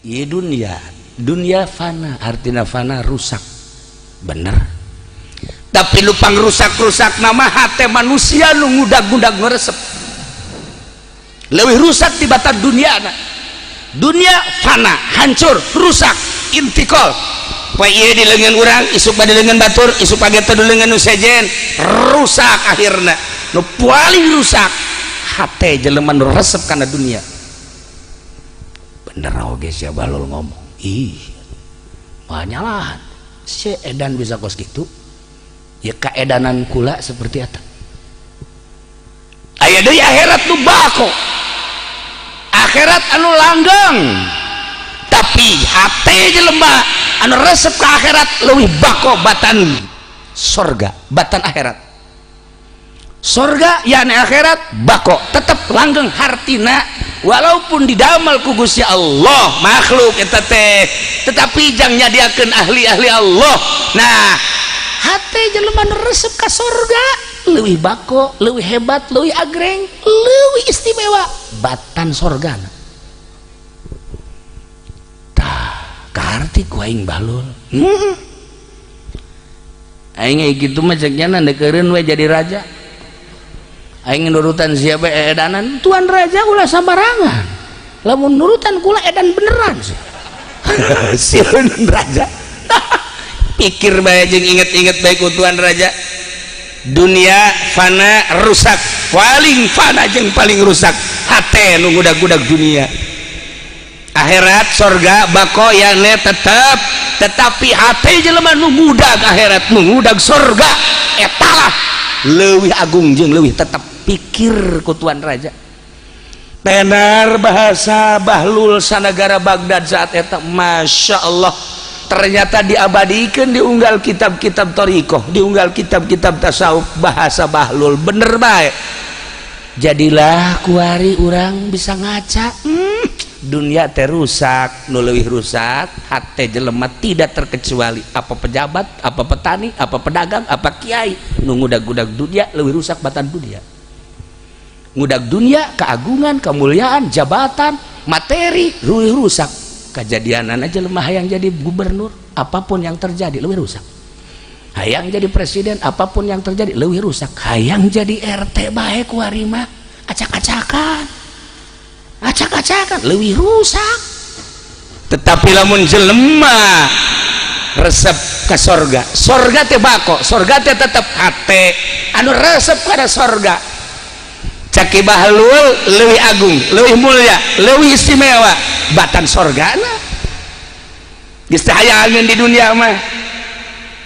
Ieu dunia fana, artina fana rusak bener. Tapi lupang rusak nama hati manusia nu ngudag-ngudag ngeresep lebih rusak di batas dunia fana, hancur, rusak, intikal. Poe ieu di leungeun urang, isuk bade leungeun batur, isuk page teh leungeun nu sejen, rusak akhirna. Nu paling rusak hate jelema nu resep kana dunia. Bener oge sia balul ngomong. Ih, manyalahan. Si edan bisa kos gitu. Ya kaedanan kula seperti eta. Aya deui akhirat nu bako. Akhirat anu langgeng. Tapi hate jelema anu resep ke akhirat leuwih bako batan sorga, batan akhirat. Sorga yani akhirat bako tetap langgeng hartina walaupun didamel ku Gusti Allah makhluk eta teh tetapi jang nyadiakeun ahli-ahli Allah. Nah hate jelema nu resep ka sorga leuwih bako, leuwih hebat, leuwih agreng, leuwih istimewa batan sorgana. Karti ku aing balul. Aing gitu mah cek nya ndeukeureun we jadi raja. Aing nurutan siapa edanan tuan raja ulah sambarangan. Lamun nurutan kula edan beneran. Sieun raja. Pikir bae jeung inget-inget bae ku tuan raja. Dunia fana rusak, paling fana jeung paling rusak hate nu ngudag-ngudag dunia. Akhirat sorga bako yane tetap, tetapi hati jelema nu ngudag akhirat nu ngudag sorga etalah leuwih agung jeung leuwih tetap. Pikir ku tuan raja tenar bahasa Bahlul sanagara Baghdad saat eta. Masya Allah ternyata diabadikeun diunggal kitab-kitab thariqah, diunggal kitab-kitab tasawuf bahasa Bahlul bener bae. Jadilah kuari urang bisa ngaca dunia teh rusak, nu leuwih rusak hate jelema tidak terkecuali apa pejabat, apa petani, apa pedagang, apa kiai nu ngudag-ngudag dunia leuwih rusak batan dunia. Ngudag dunia keagungan, kemuliaan, jabatan, materi leuwih rusak. Kejadianan aja jelema hayang jadi gubernur, apapun yang terjadi leuwih rusak. Hayang jadi presiden, apapun yang terjadi leuwih rusak. Hayang jadi RT bae kuari mah acak-acakan leuwih rusak. Tetapi lamun jelema resep ka sorga, sorga teh bako, sorga teh tetep hate anu resep kana sorga. Caki Bahlul leuwih agung, leuwih mulia, leuwih istimewa batan sorgana. Geus teh hayangeun di dunia mah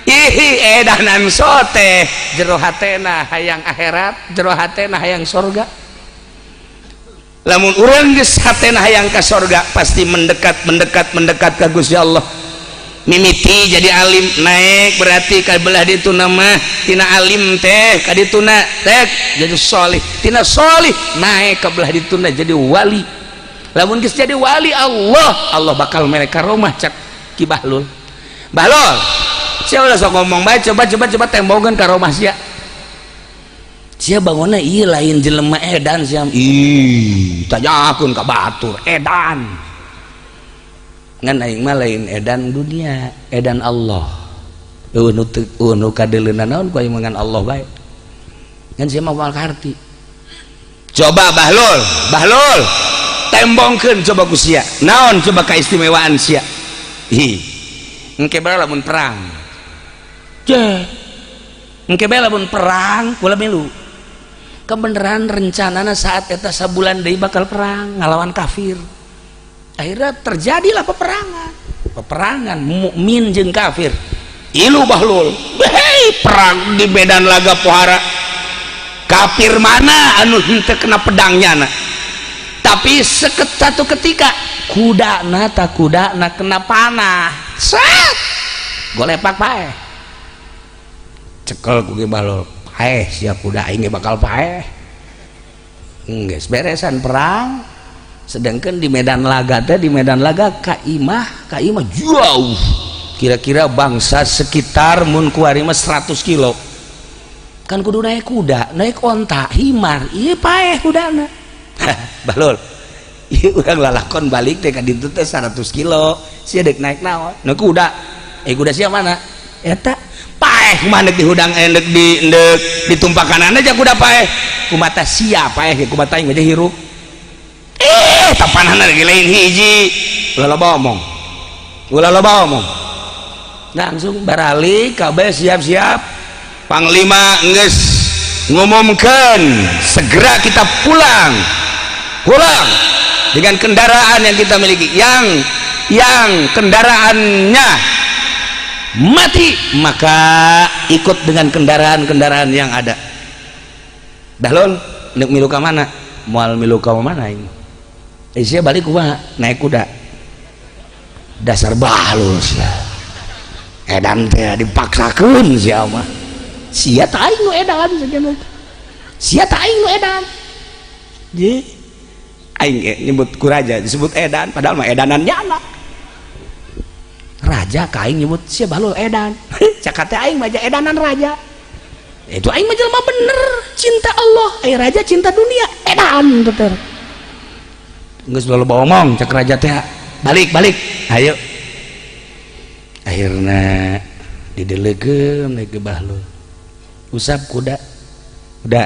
ihi edanan sote jero hatena hayang akhirat, jero hatena hayang sorga. Lamun urang geus hatena hayang ka sorga pasti mendekat ka Gusti Allah. Mimiti jadi alim naik berarti ka belah ditu nama tina alim teh ka dituna teh jadi sholih, tina sholih naik ka belah dituna jadi wali. Lamun geus jadi wali Allah bakal mere karomah cak Ki Bahlul. Bahlul sia ulah sok ngomong bae coba tembogan karomah sia. Sia bangunna ieu lain jelema edan sia. Ih tanyakeun ka batur edan. Ngan aing mah lain edan dunia, edan Allah. Nu kadeuleuna naon ku aing ngan Allah bae. Ngan sia mah moal karti. Coba Bahlul tembongkeun coba ku sia. Naon coba kaistimewaan sia? Ih. Engke bae lamun perang. Engke bae lamun perang kula milu. Kebeneran rencanana saat eta sabulan deui bakal perang ngalawan kafir. Akhirnya terjadilah peperangan mukmin jeung kafir. Ilu Bahlul hei perang di medan laga pohara kafir mana anu henteu kena pedangnya na. Tapi satu ketika kudana kena panah set golepak pae cekel ku Ki Bahlul pae sia kuda aing bakal pae geus beresan perang. Sedangkan di medan laga kaimah jauh kira-kira bangsa sekitar mun kuari mah 100 kilo kan kudu naik kuda, naik onta, himar, iya paeh kudana. Bahlul ieu urang lalakon balik teh ka ditu teh 100 kilo sia deuk naik naon nu kuda kuda sia mana eta paeh kumaha deuk dihudang deuk ditumpakanana aja kuda paeh kumata sia paeh ge kumata aing aja hirup tapanana lagi lain hiji ulah loba omong langsung baralik kabeh siap-siap panglima geus ngumumkeun segera kita pulang dengan kendaraan yang kita miliki yang kendaraannya mati maka ikut dengan kendaraan-kendaraan yang ada. Dahlul neuk milu ka mana moal milu ka mana ini sia balik kumaha naik kuda dasar bahlul sia edan teh dipaksakeun sia mah sia teh aing nu edan sia teh aing nu edan ye aing nyebut ku raja disebut edan padahal mah edanan nyana raja ka aing nyebut sia bahlul edan cak teh aing mah edanan raja itu aing mah jelema bener cinta Allah raja cinta dunia edan bener geus loba omong cak raja teh balik ayo akhirna didelegeun ke bahlul usap kuda udah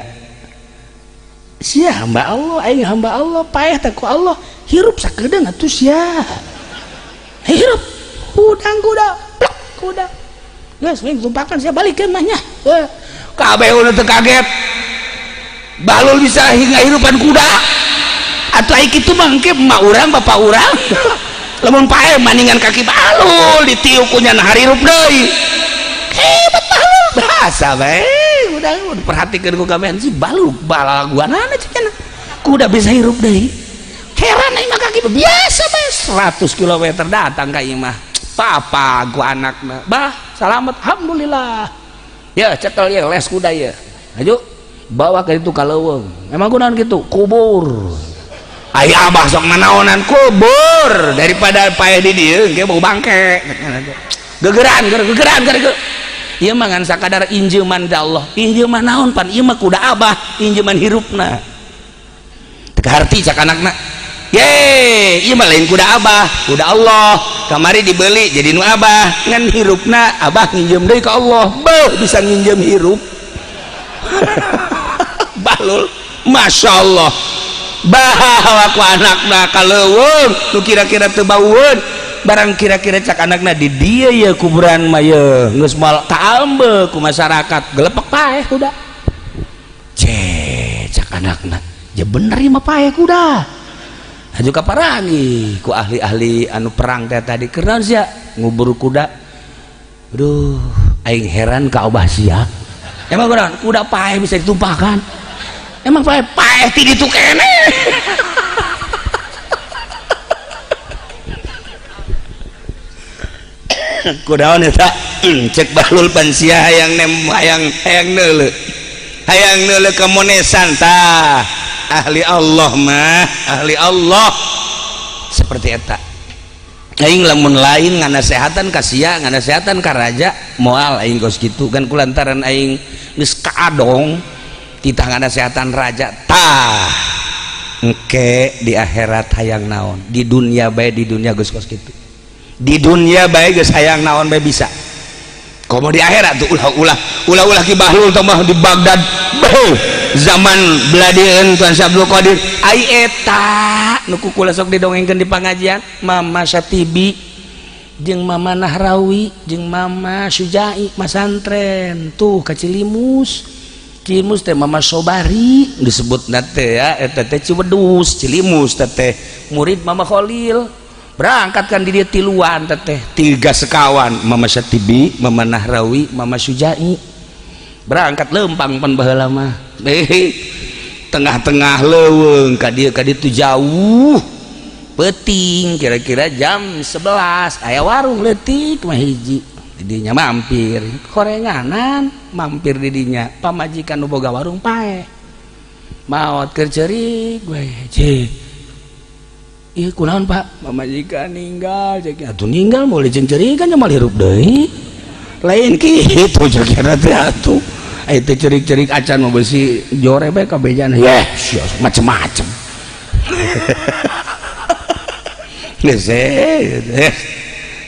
sia hamba Allah aing hamba Allah paeh teh ku Allah hirup sakedeung atuh sia hirup hudang kuda geus we tumpakan sia balik ke mahnya kabeh ulah teu kaget bahlul bisa hirupan kuda atuh ai kitu mah engke emak urang bapak urang lamun paeh maningan kaki bahlul ditiup ku nyana harirup deui hebat bahlul bahasa bae udah perhatikeun ku kabehan si bahlul balaguanana cenah kuda bisa hirup deui heran aing mah kaki biasa bae 100 km datang ka ieu mah papa ku anakna bah selamat alhamdulillah ya cekel ya les kuda ya ayo bawa ke itu kaleuweung emang kunaon kitu kubur aya abah sok nanaonan kubur daripada paeh di dieu ge bau bangke gegeran ieu mah ngan sakadar injeuman da Allah injeuman naon pan ieu mah kuda abah injeuman hirupna teu harti cak anakna ye ieu mah lain kuda abah kuda Allah kamari dibeli jadi nu abah ngan hirupna abah nginjem deui ka Allah beuh bisa nginjem hirup bahlul masyaallah bahawa ku anakna kaleuweung nu kira-kira teu baueun barang kira-kira cak anakna di dieu ye kuburan mah ye geus moal kaambe ku masyarakat gelepek paeh kuda cak anakna ya bener ieu mah paeh kuda aju kaparangi ku ahli-ahli anu perang teh tadi keurnaon sia ngubur kuda aduh aing heran ka abah sia emang kuda paeh bisa ditumpahkan emang paeh ti ditu kene kudaon eta cek bahlul pan sia hayang neuleuh kemonesan tah ahli Allah mah ahli Allah seperti eta aing lamun lain nganasehatan ka sia nganasehatan ka raja moal aing geus kitu kan kulantaran aing geus kaadong kita nganasehatan raja tah engke di akhirat hayang naon di dunia bae di dunia geus kitu di dunia bae geus hayang naon bae bisa komo di akhirat tuh ulah ki bahlul teh mah di Baghdad beuh zaman beladieun Tuan Abdul Qadir ai eta nu kukula sok didongengkeun di pangajian Mama Syatibi jeung Mama Nahrawi jeung Mama Syujai masantren tuh ka Cilimus teh Mama Sobari disebut teh ya eta teh Ciwedus Cilimus teh murid Mama Khalil berangkatkan di dia tiluan teh 3 sekawan Mama Syatibi Mama Nahrawi Mama Syujai berangkat lempang pan baheula mah tengah-tengah leuweung ka ditu jauh peuting kira-kira jam 11 aya warung leutik mah hiji didinya mampir korenganan mampir didinya pamajikan nu boga warung paeh maot keur ceurik we cik ieu kunaon Pak pamajikan ninggal cek atuh ninggal moal diceurikan nya moal hirup deui lain kitu cek teh atuh aya teh cerik-cerik acan mah beusi jore bae kabejana ya macem-macem geus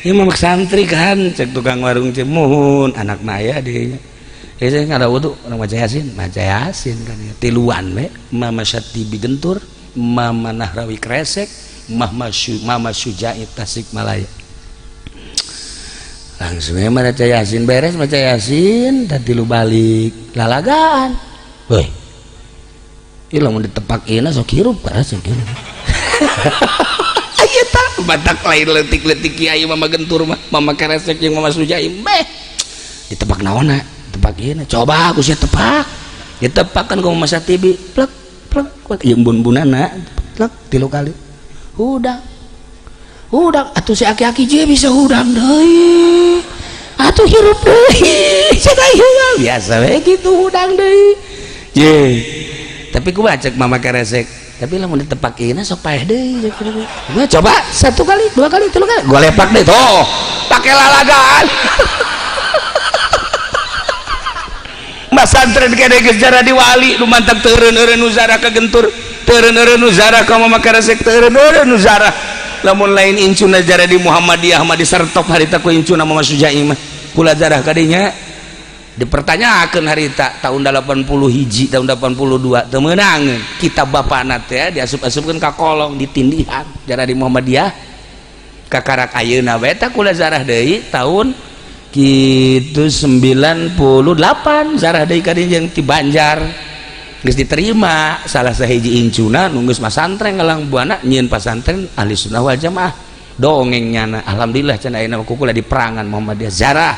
ieu mah santri kan cek tukang warung cemuhun anakna aya di saya nggak wudu orang maca yasin kan ya tiluan we mama Syatibi Gentur mama Nahrawi Kresek mama Syujai Tasikmalaya langsung maca yasin beres maca yasin dan tilu balik lalagaan weh ieu lamun ditepakeun sok hirup ka sok hirup aya tah batak lain leutik-leutik kiai mama Gentur mama Kresek jeung mama Syujai beh ditepak naonna tepak ieu coba aku sia tepak ditepakan ku mama Syatibi plek plek jeung bun-bunana plek 3 kali hudang atuh si aki-aki je bisa hudang deui atuh hirup deui cenah biasa we kitu hudang deui je tapi ku cek mama Kresek tapi lamun ditepakeun sok paeh deui coba 1 kali 2 kali 3 kali gua lepak deui toh pake lalagaan Mas santren kene geus jara di wali nu mantap teureun-eureun nu zarah ka Gentur teureun-eureun nu zarah ka mama Kresek teureun-eureun nu zarah lamun lain incuna jara di Muhammadiyah mah disertop harita ku incuna mama Syujai mah kula zarah ka dinya dipertanyakeun harita tahun 81 tahun 82 teu meunangeun kitab bapana teh diasup-asupkeun ka kolong ditindihan jara di Muhammadiyah ka karak ayeuna bae tah kula zarah deui tahun kitu 98 zarah deui ka dinya ti Banjar geus diterima salah sahiji incuna nu geus masantren ngalang buana nyieun pasantren ahli sunnah wal jamaah dongengnyana alhamdulillah can ayeuna kukula di perangan Muhammadiyah zarah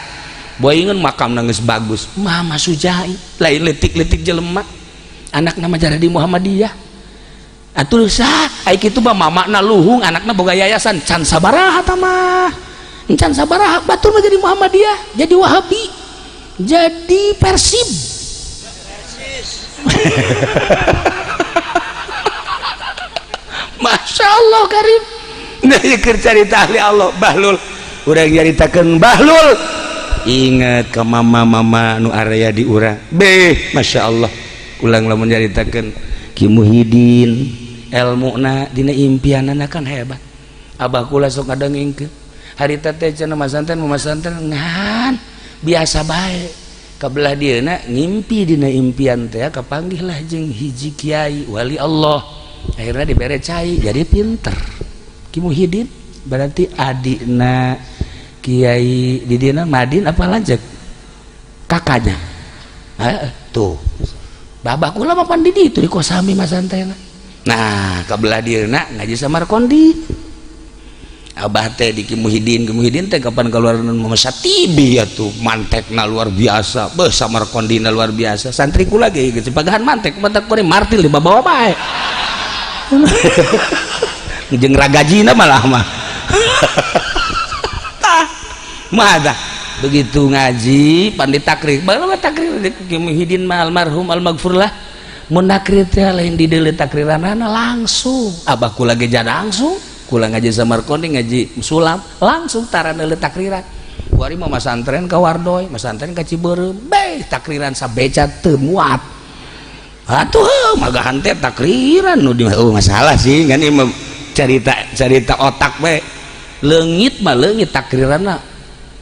boingeun makamna geus bagus mama Syujai lain letik-letik jelema anak nama jarah di Muhammadiyah atuh sah ai kitu mah mamana luhung anakna boga yayasan can sabaraha tah mah can sabaraha batur mah jadi Muhammadiyah jadi Wahabi jadi Persib Masya Allah Karim nah keur carita ahli Allah Bahlul urang nyaritakeun Bahlul ingat ke mama nu area di urang beh Masya Allah ulang lamun nyaritakeun Ki Muhyiddin elmuna dina impianana kan hebat abah kula sok ngadengengkeun harita teh cenah masantren ngan biasa bae kabelah dieuna ngimpi dina impian teh kapanggihlah jeung hiji kiai wali Allah akhirnya dibere cai jadi pinter Ki Muhyiddin berarti adina Kiai di dina Madin apa lanjut kakaknya tuh babak kula mapan di ditu di kosami masantena nah kabelah dieuna ngaji Samarkondi abah teh di Ki Muhyiddin teh kapan keluar mama Syatibi atuh mantekna luar biasa beuh Samarkondina luar biasa santri kula ge geus pagahan mantek mantek kore martil di bawa bae jeung ragajina malah mah mada begitu ngaji pandit takrir baru takrir Ki Muhyiddin almarhum almaghfur lah mun takrir teh lain di deuleu takriranana langsung abah kula ge jada langsung kula ngaji Samarkondi ngaji sulam langsung tara deuleu takriran kuari mah masantren ka Wardoy masantren ka Ciberem beh takriran sabeca teu muat atuh magahan teh takriran nu masalah sih ngan ieu carita otak bae leungit mah leungit takriranna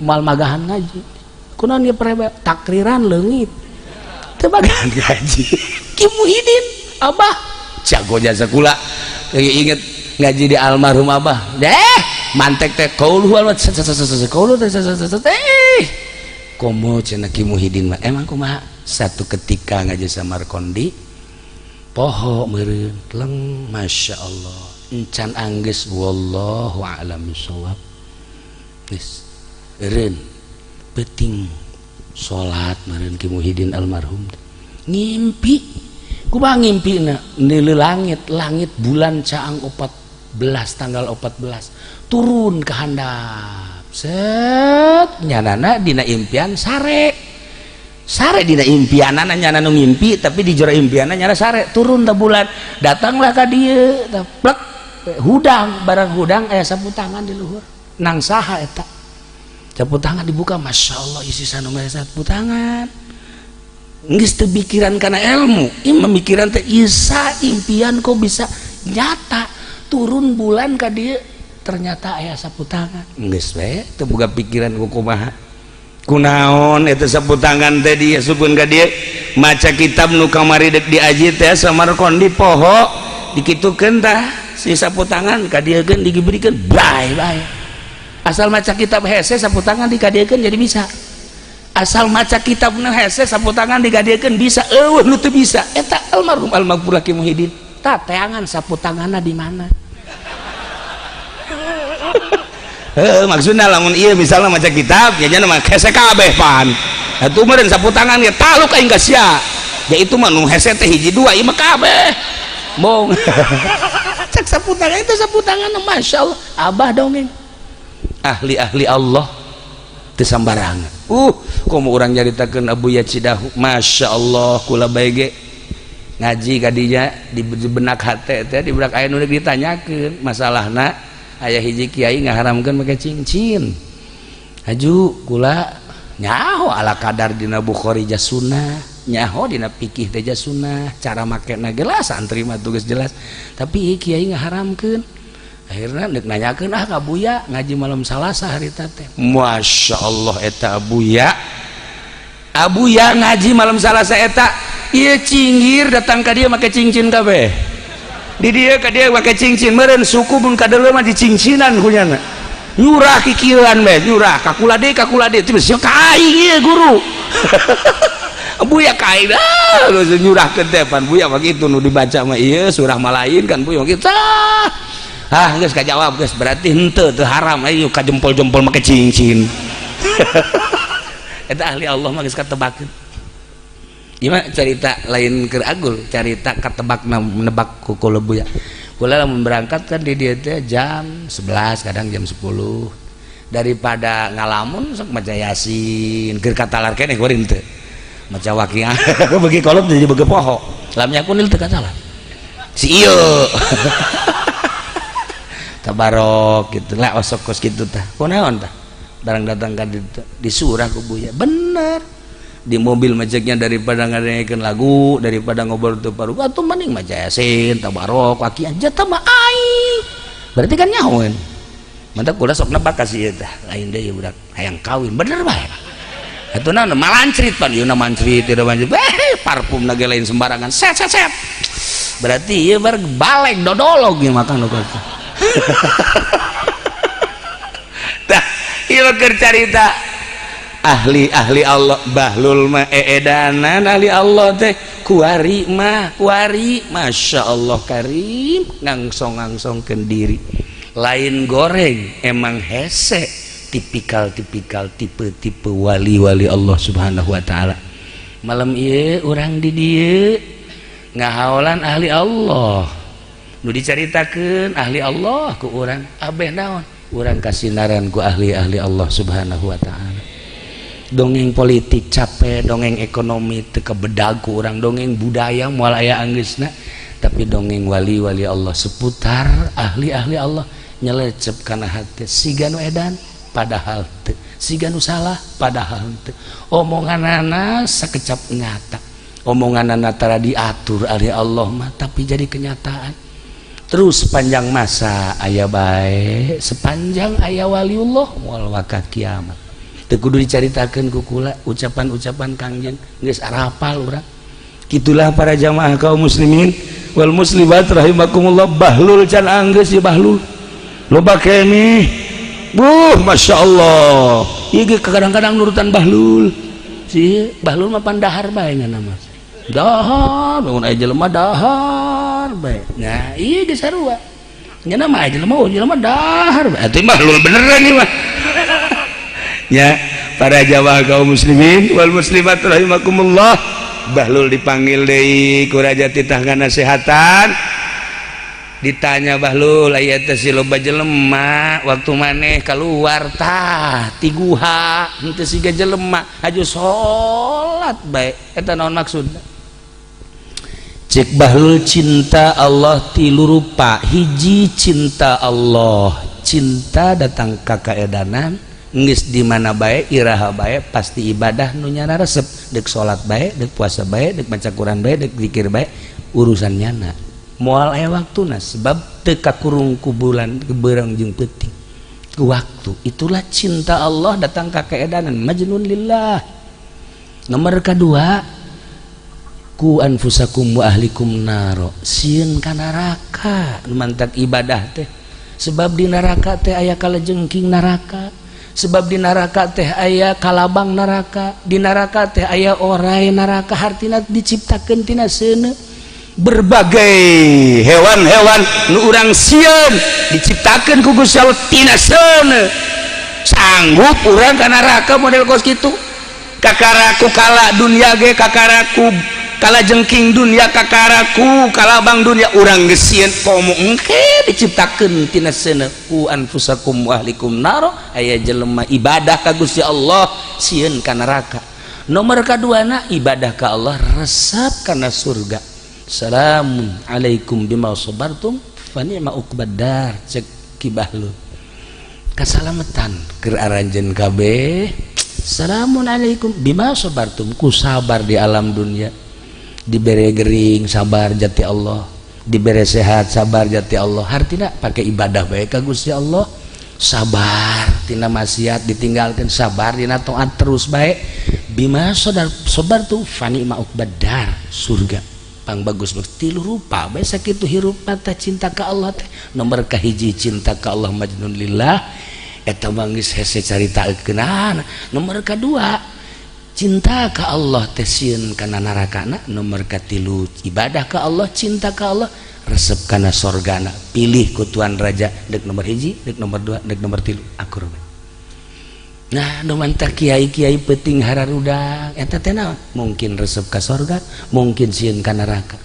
mal magahan ngaji kunaon ieu prebe takriran leungit teu magahan ngaji Ki Muhyiddin abah jago jasa kula inget ngaji di almarhum abah deh mantek teh qauluhu qauluhu komo cenah Ki Muhyiddin mah emang kumaha satu ketika ngaji Samarkondi poho meureun leng Masya Allah encan anggeus wallahu a'lam bishawab geus eureun penting salat meureun Ki Muhyiddin almarhum ngimpi kumaha ngimpina neuleuh langit bulan caang 14 tanggal 14 turun ke handap set nyanana dina impian sare dina impianana nyana nu ngimpi tapi di jero impianana nyana sare turun ta bulan datanglah ka dieu plek hudang barang hudang aya sapu tangan di luhur nang saha eta sapu tangan dibuka Masya Allah isi sanu mah sapu tangan geus teu pikiran kana ilmu memikiran teh isa impian kok bisa nyata turun bulan ka dieu ternyata aya sapu tangan geus we teu boga pikiran ku kumaha kunaon eta sapu tangan teh dia sukeun ka dieu maca kitab nu kamari dek diaji teh samarkon di poho dikitukeun tah si sapu tangan ka dieu geun dibirikeun bae asal maca kitab hese sapu tangan dikadiekeun jadi bisa asal maca kitab nu hese sapu tangan dikadiekeun bisa eueuh nu teu bisa eta almarhum Al-Maghfurah Ki Muhyiddin tah teangan sapu tanganna di mana maksudnya lamun iya misalnya maca kitab ya jangan mah hese kabeh pan atuh meureun sapu tangan ya taluk aing ka sia ya itu mah nu hese teh hiji dua ieu mah kabeh bong cek sapu tangan itu sapu tangan masyaallah abah dongeng ahli-ahli Allah teu sambarangan komo urang nyaritakeun Abu Ya Cidahu masyaallah kula bae ge ngaji ka dinya di benak hate teh di benak aya nu ditanyakeun masalahna aya hiji kiai ngaharamkeun make cincin haju kula nyaho ala kadar dina Bukhari jah sunnah nyaho dina fikih teh jah sunnah cara makena geus santri mah tugas jelas tapi kiai ngaharamkeun akhirna deuk nanyakeun ka Buya ngaji malam Salasa harita teh masyaallah eta Buya ngaji malam Salasa eta ieu cinggir datang ka dieu make cincin kabeh di dia ka dia pakai cincin meureun suku mun kadeuleu mah dicincinan kunyana nyurah kikieuan we nyurah kakula deui teu sia ka aing ieu guru Buya ka aing nyurahkeun teh pan Buya mah kitu nu dibaca mah ieu surah malain kan Buya mah kitu geus kajawab geus berarti henteu teu haram ayo ka jempol-jempol make cincin eta ahli Allah mah geus katebakeun gimana cerita lain keur agul cerita katebak menebak ku kula Buya kula lamun berangkat kan di dieu teh jam 11 kadang jam 10 daripada ngalamun sok maca Yasin keur katalar keneh kuring teu maca Waqiah bagi kolot jadi beuge poho lam yakunil teu katalar si ieu tabarok gitu lah osok kos kitu tah kunaon tah barang datang ka di surah ku Buya bener di mobil majeknya daripada ngadengekeun lagu daripada ngobrol teu paruh atuh mending maca Yasin tabarok Waqiah jata mah aing berarti kan nyahoeun mantap kula sok nebak ka si ieu tah lain deui budak hayang kawin bener bae atuh naon malancrit pan ieu na mancrit teu mancrit parfumna ge lain sembarangan set berarti ieu bar balek dodolog ieu makan lokal tah ieu keur carita ahli Allah bahlul mah edanan ahli Allah teh kuari masya Allah karim ngangsong-ngangsongkeun diri lain goreng emang hese tipikal tipe wali Allah subhanahu wa ta'ala malam ieu urang di dieu ngahaolan ahli Allah nu dicaritakeun ahli Allah ku urang abeh naon urang kasinaran ku ahli Allah subhanahu wa ta'ala dongeng politik capek dongeng ekonomi teu kebedag ku urang dongeng budaya moal aya anggeusna tapi dongeng wali Allah seputar ahli Allah nyelecep kana hati siga nu edan padahal teu siga nu salah padahal teu omonganana sakecap nyata omonganana tara diatur ahli Allah mah tapi jadi kenyataan terus sepanjang masa aya bae sepanjang aya waliullah moal waka kiamat teu kudu dicaritakeun ku kula ucapan-ucapan Kangjeng geus arapal urang kitulah para jamaah kaum muslimin wal muslimat rahimakumullah bahlul can anggeus ya bahlul loba keneh masyaallah ieu kadang-kadang nurutan bahlul si bahlul mah pandahar bae ngana mah dahar mun aya jelema dahar bae nah ieu geus sarua ngana mah aya jelema dahar bae atuh bahlul beneran ieu mah ya para jamaah kaum muslimin wal muslimat rahimakumullah bahlul dipanggil deui ku raja titah ngasehatan ditanya bahlul aya teh si loba jelema waktu maneh kaluar tah ti guha henteu siga jelema aju salat bae eta naon maksudna cek bahlul cinta Allah tilu rupa hiji cinta Allah cinta datang ka kaedanan geus di mana bae iraha bae pasti ibadah nu nyana resep deuk salat bae deuk puasa bae deuk maca Quran bae deuk zikir bae urusan nyana moal aya waktuna sebab teu kakurung ku bulan keberang jeung peuting ku waktu. Itulah cinta Allah datang ka keedanan majnun lillah. Nomor kedua, ku anfusakum wa ahlikum naro, sieun ka neraka nu mantak ibadah teh. Sebab di neraka teh aya kalajengking neraka, sebab di neraka teh aya kalabang neraka, di neraka teh aya orai neraka, hartina diciptakeun tina seuneu berbagai hewan-hewan nu urang sieun diciptakeun ku Gusti Allah tina seuneu. Sanggup urang ka neraka model kos kitu? Kakaraku kala dunia ge, kakaraku kala jengking dunia, kakaraku kalabang dunia, urang geus sieun komo engke diciptakeun tina seuneu. Ku anfusakum wa ahlikum naro, aya jelema ibadah ka Gusti Allah sieun ka neraka. Nomor kaduana ibadah ka Allah resep kana surga. Salamun alaikum bima sabartum fa ni'ma uqbadar, cek Kibahlu. Kasalametan keur aranjeun kabeh. Salamun alaikum bima sabartum, ku sabar di alam dunia, dibere gering sabar jati Allah, dibere sehat sabar jati Allah. Hartina pakai ibadah bae ka Gusti Allah, sabar tina maksiat ditinggalkeun, sabar dina taat terus bae. Bima sabartum fa ni'ma uqbadar, surga pang bagus tilu rupa bae sakitu hirup mata cinta ka Allah teh. Nomor kahiji cinta ka Allah majnun lillah, eta manggis hese caritakeunana. Nomor kedua cinta ka Allah teh sieun kana narakana. Nomor katilu ibadah ka Allah, cinta ka Allah, resep kana sorgana. Pilih ku Tuan Raja dek nomor hiji, dek nomor dua, dek nomor tilu akur. Nah, nu mantah kiai-kiai peuting hararudak eta teh naon? Mungkin resep ka sorga, mungkin sieun ka neraka.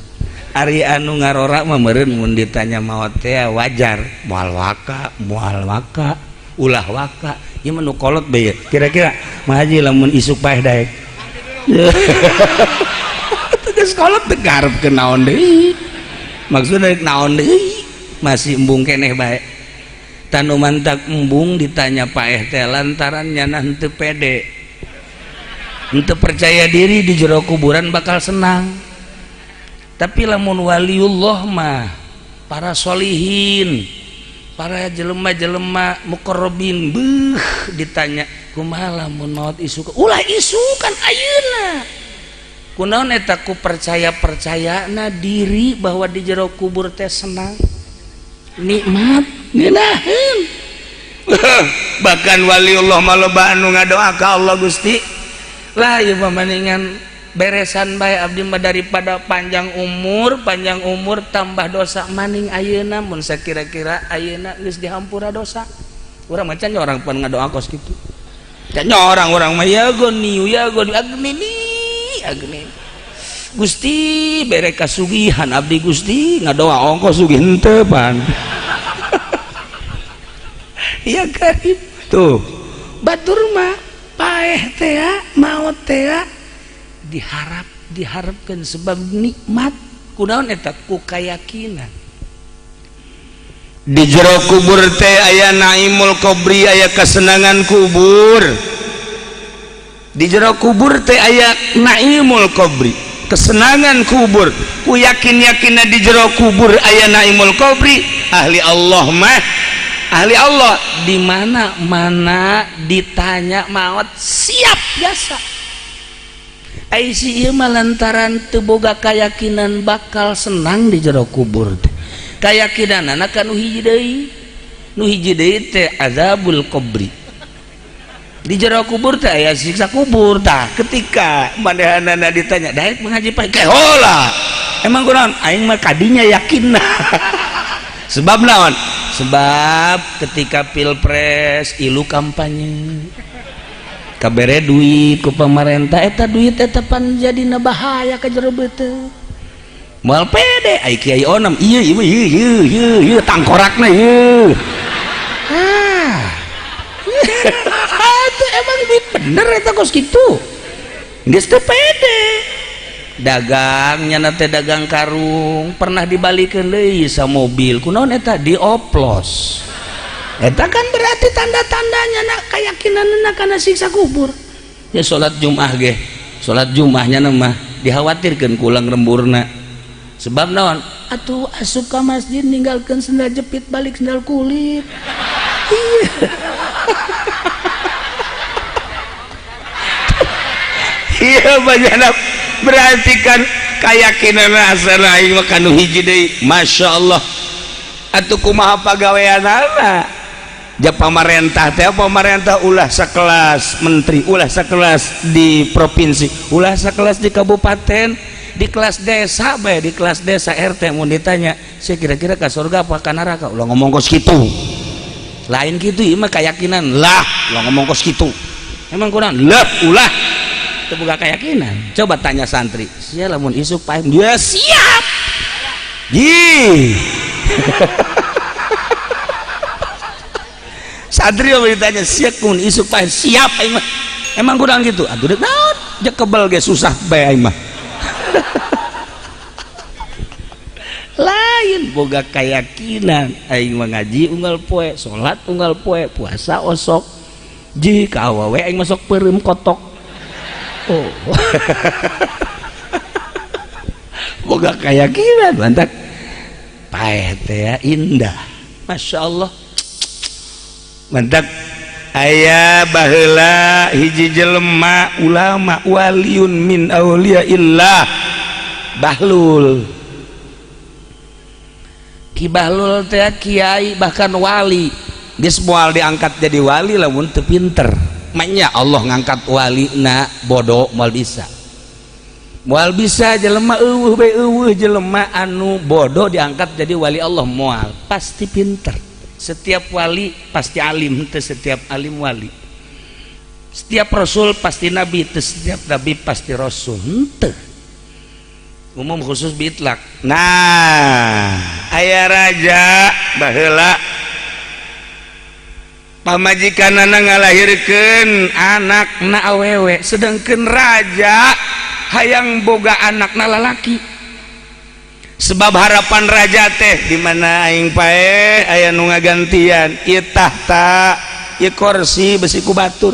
Ari anu ngarora mah meureun mun ditanya maot teh wajar, moal waka, ulah waka. Ieu mah nu kolot bae. Kira-kira mah haji lamun isuk paeh daek. Geus kolot teh garepkeun naon deui. Maksudna naon deui? Masih embung keneh bae. Tanu mantak embung ditanya paeh teh lantaran nyana henteu pede, henteu percaya diri di jero kuburan bakal senang. Tapi lamun waliullah mah, para solihin, para jelema-jelema muqarrabin, beuh ditanya kumaha lamun maot isukan, ulah isukan ayeuna. Kunaon eta ku percaya-percayana diri bahwa di jero kubur teh senang, nikmat, ngeunaheun. Bahkan waliullah mah loba anu ngadoa ka Allah, Gusti lah ieu pamaningan beresan bae abdi mah daripada panjang umur tambah dosa maning ayeuna mun sakira-kira ayeuna geus dihampura dosa. Urang mah can orang pan ngadoa kos kitu. Can orang mah ya goni agni. Gusti bere kasugihan abdi Gusti ngadoa ongkos sugih henteu pan. Iya karib tuh batur mah paeh teh maot teh diharapkan sebab nikmat. Kunaon eta? Ku kayakinan di jero kubur teh aya naimul qabri, aya kesenangan kubur. Di jero kubur teh aya naimul qabri, kesenangan kubur. Ku yakin-yakinna di jero kubur aya naimul qabri. Ahli Allah mah ahli Allah di mana-mana ditanya maot siap biasa. Aisi ieu mah lantaran teu boga kayakinan bakal senang di jero kubur. Kayakinanna ka nu hiji deui. Nu hiji deui teh azabul qabri. Di jero kubur teh aya siksa kubur tah. Ketika manehna ditanya, "Daek mengaji pae?" Heula. Emang kunaon? Aing mah kadinya yakin. Sebab naon? Sebab ketika pilpres ilu kampanye kabere duit ku pamarentah, eta duit eta pan jadina bahaya ka jero beuteuh. Moal pede ai kiai onam ieu tangkorakna ieu. Itu emang duit bener eta kos kitu. Geus teu pede. Dagang nyana teh dagang karung pernah dibalikeun deui sa mobil. Kunaon eta? Dioplos. Eta kan berarti tanda-tandanya nak keyakinanna kana siksa kubur. Ya salat Jumat ge, salat Jumatnya mah dikhawatirkeun ku ulang remburna. Sebab naon? atuh asup ka masjid ninggalkeun sendal jepit balik sendal kulit. Iya. Iya banyana berarti kan keyakinan asana aing mah kanu hiji deui. Masyaallah. Atuh kumaha pagaweanana? Ja pamarentah teh pamarentah ulah sakelas menteri, ulah sakelas di provinsi, ulah sakelas di kabupaten, di kelas desa bae, di kelas desa RT mun ditanya, "Saya kira-kira ka surga apa ka neraka?" Ulah ngomong kos kitu. Lain kitu ieu mah keyakinan. Lah, ulah ngomong kos kitu. Emang kurang? Lah, ulah. Teu boga keyakinan. Coba tanya santri, "Sia lamun isuk paeh?" "Ya siap." Ih. Santri mau ditanya siap kun isuk paeh siap aing mah emang kurang gitu atuh deuk naon jeung kebel ge susah bae aing mah lain boga keyakinan aing mah ngaji unggal poe salat unggal poe puasa osok jika awewe aing masuk peureum kotok oh boga keyakinan mantak paeh teh ya indah masyaallah mantap aya baheula hiji jelema ulama waliun min auliyaillah Bahlul Ki Bahlul teh kiai bahkan wali geus moal diangkat jadi wali lamun teu pinter manya Allah ngangkat walina bodoh moal bisa jelema eueuh bae eueuh jelema anu bodoh diangkat jadi wali Allah moal pasti pinter. Setiap wali pasti alim, teu setiap alim wali. Setiap rasul pasti nabi, teu setiap nabi pasti rasul. Henteu. Umum khusus bitlak. Nah, aya raja baheula pamajikanana ngalahirkeun anakna awewe, sedangkeun raja hayang boga anakna lalaki. Sebab harapan raja teh di mana aing pae aya nu ngagantian ieu tahta ieu kursi besi ku batur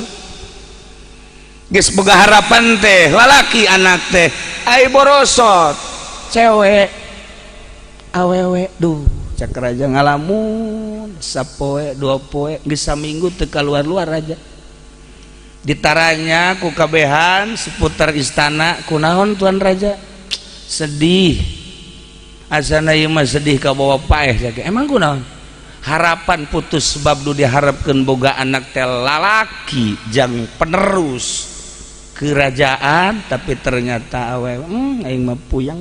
geus boga harapan teh lalaki anak teh ai borosot cewek awewe duh cak raja ngalamun sapoe dua poe geus saminggu teu kaluar-luar raja ditaranya ku kabehan seputar istana kunaon tuan raja sedih asana ieu mah sedih ka bawa paeh jaga emang kunaon harapan putus sebab nu diharapkeun boga anak teh lalaki jang penerus kerajaan tapi ternyata awewe aing mah puyang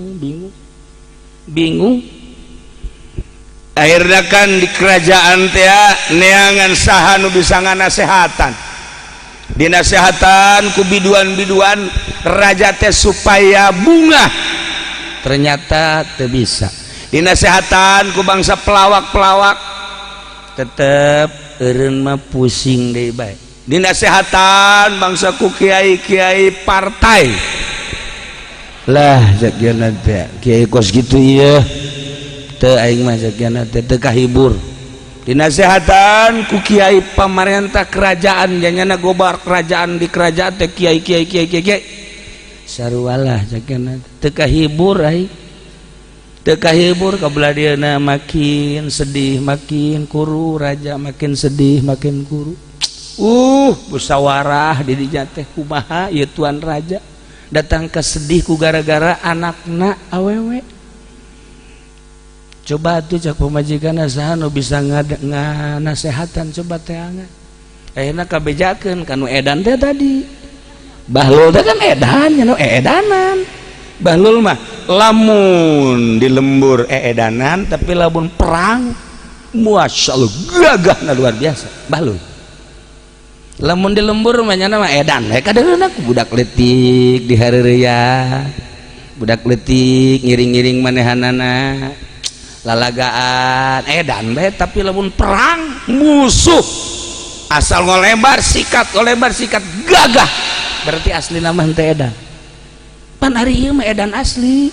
bingung akhirna kan di kerajaan teh neangan saha nu bisa nganasehatan dinasehatan ku biduan-biduan raja teh supaya bunga ternyata teu bisa dinasehatan ku bangsa pelawak-pelawak tetep eureun mah pusing deui bae dinasehatan bangsa ku kiai-kiai partai lah jakiana teh kiai kos kitu ieu teu aing mah jakiana teh teu kahibur dinasehatan ku kiai pamarentah kerajaan janyana gobar kerajaan di kerajaan teh kiai sarualah jakeuna teu kahibur ai teu kahibur kabelah dieuna makin sedih makin kuru raja makin sedih makin kuru musyawarah di dinya teh kumaha ieu tuan raja datang ke sedih ku gara-gara anakna awewe coba atuh cak pamajikanna saha nu bisa nganasehatan coba teh angan ayeuna kabejakeun kanu edan teh tadi Bahlul teh kan edan nya edanan Bahlul mah lamun di lembur edanan tapi lamun perang masyaallah gagahna luar biasa Bahlul lamun di lembur mah nya mah edan kadeuna ku budak leutik di hareureuyah budak leutik ngiring-ngiring manehanana lalagaan edan bae tapi lamun perang musuh asal ngolebar sikat gagah berarti asli nama henteu edan pan ari ieu mah edan asli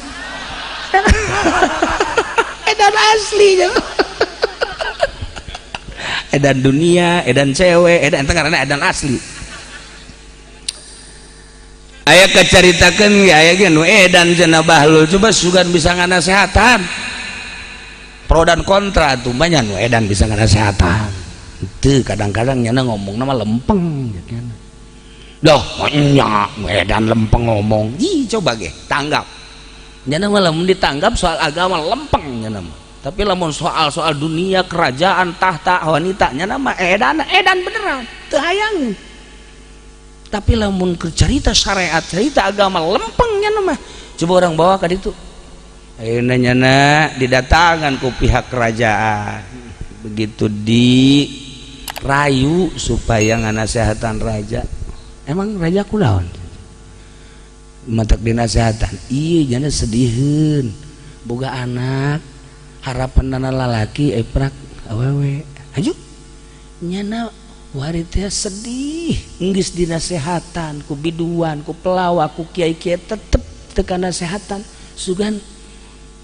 edan asli edan dunia edan cewek edan teh ngaranna edan asli aya kacaritakeun ge aya ge nu edan cenah Bahlul coba sugan bisa nganasehatan pro dan kontra tuh banyak nu edan bisa nganasehatan itu kadang-kadang nyana ngomong nama lempeng doh nya nu edan lempeng ngomong ih coba ge tanggap nyana malah ditanggap soal agama lempeng nyana mah tapi lamun soal dunia kerajaan tahta wanita nyana mah edan beneran teu hayang tapi lamun cerita syariat cerita agama lempeng nyana mah coba orang bawa ka ditu ayeuna nyana didatangan ku pihak kerajaan begitu dirayu supaya nganasehatan raja emang raja kunaon matak dinasehatan iya nyana sediheun boga anak harapan nana lalaki prak awewe aju nyana wari teh sedih geus dinasehatan ku biduan ku pelawak ku kiai-kiai tetep teu kanasehatan sugan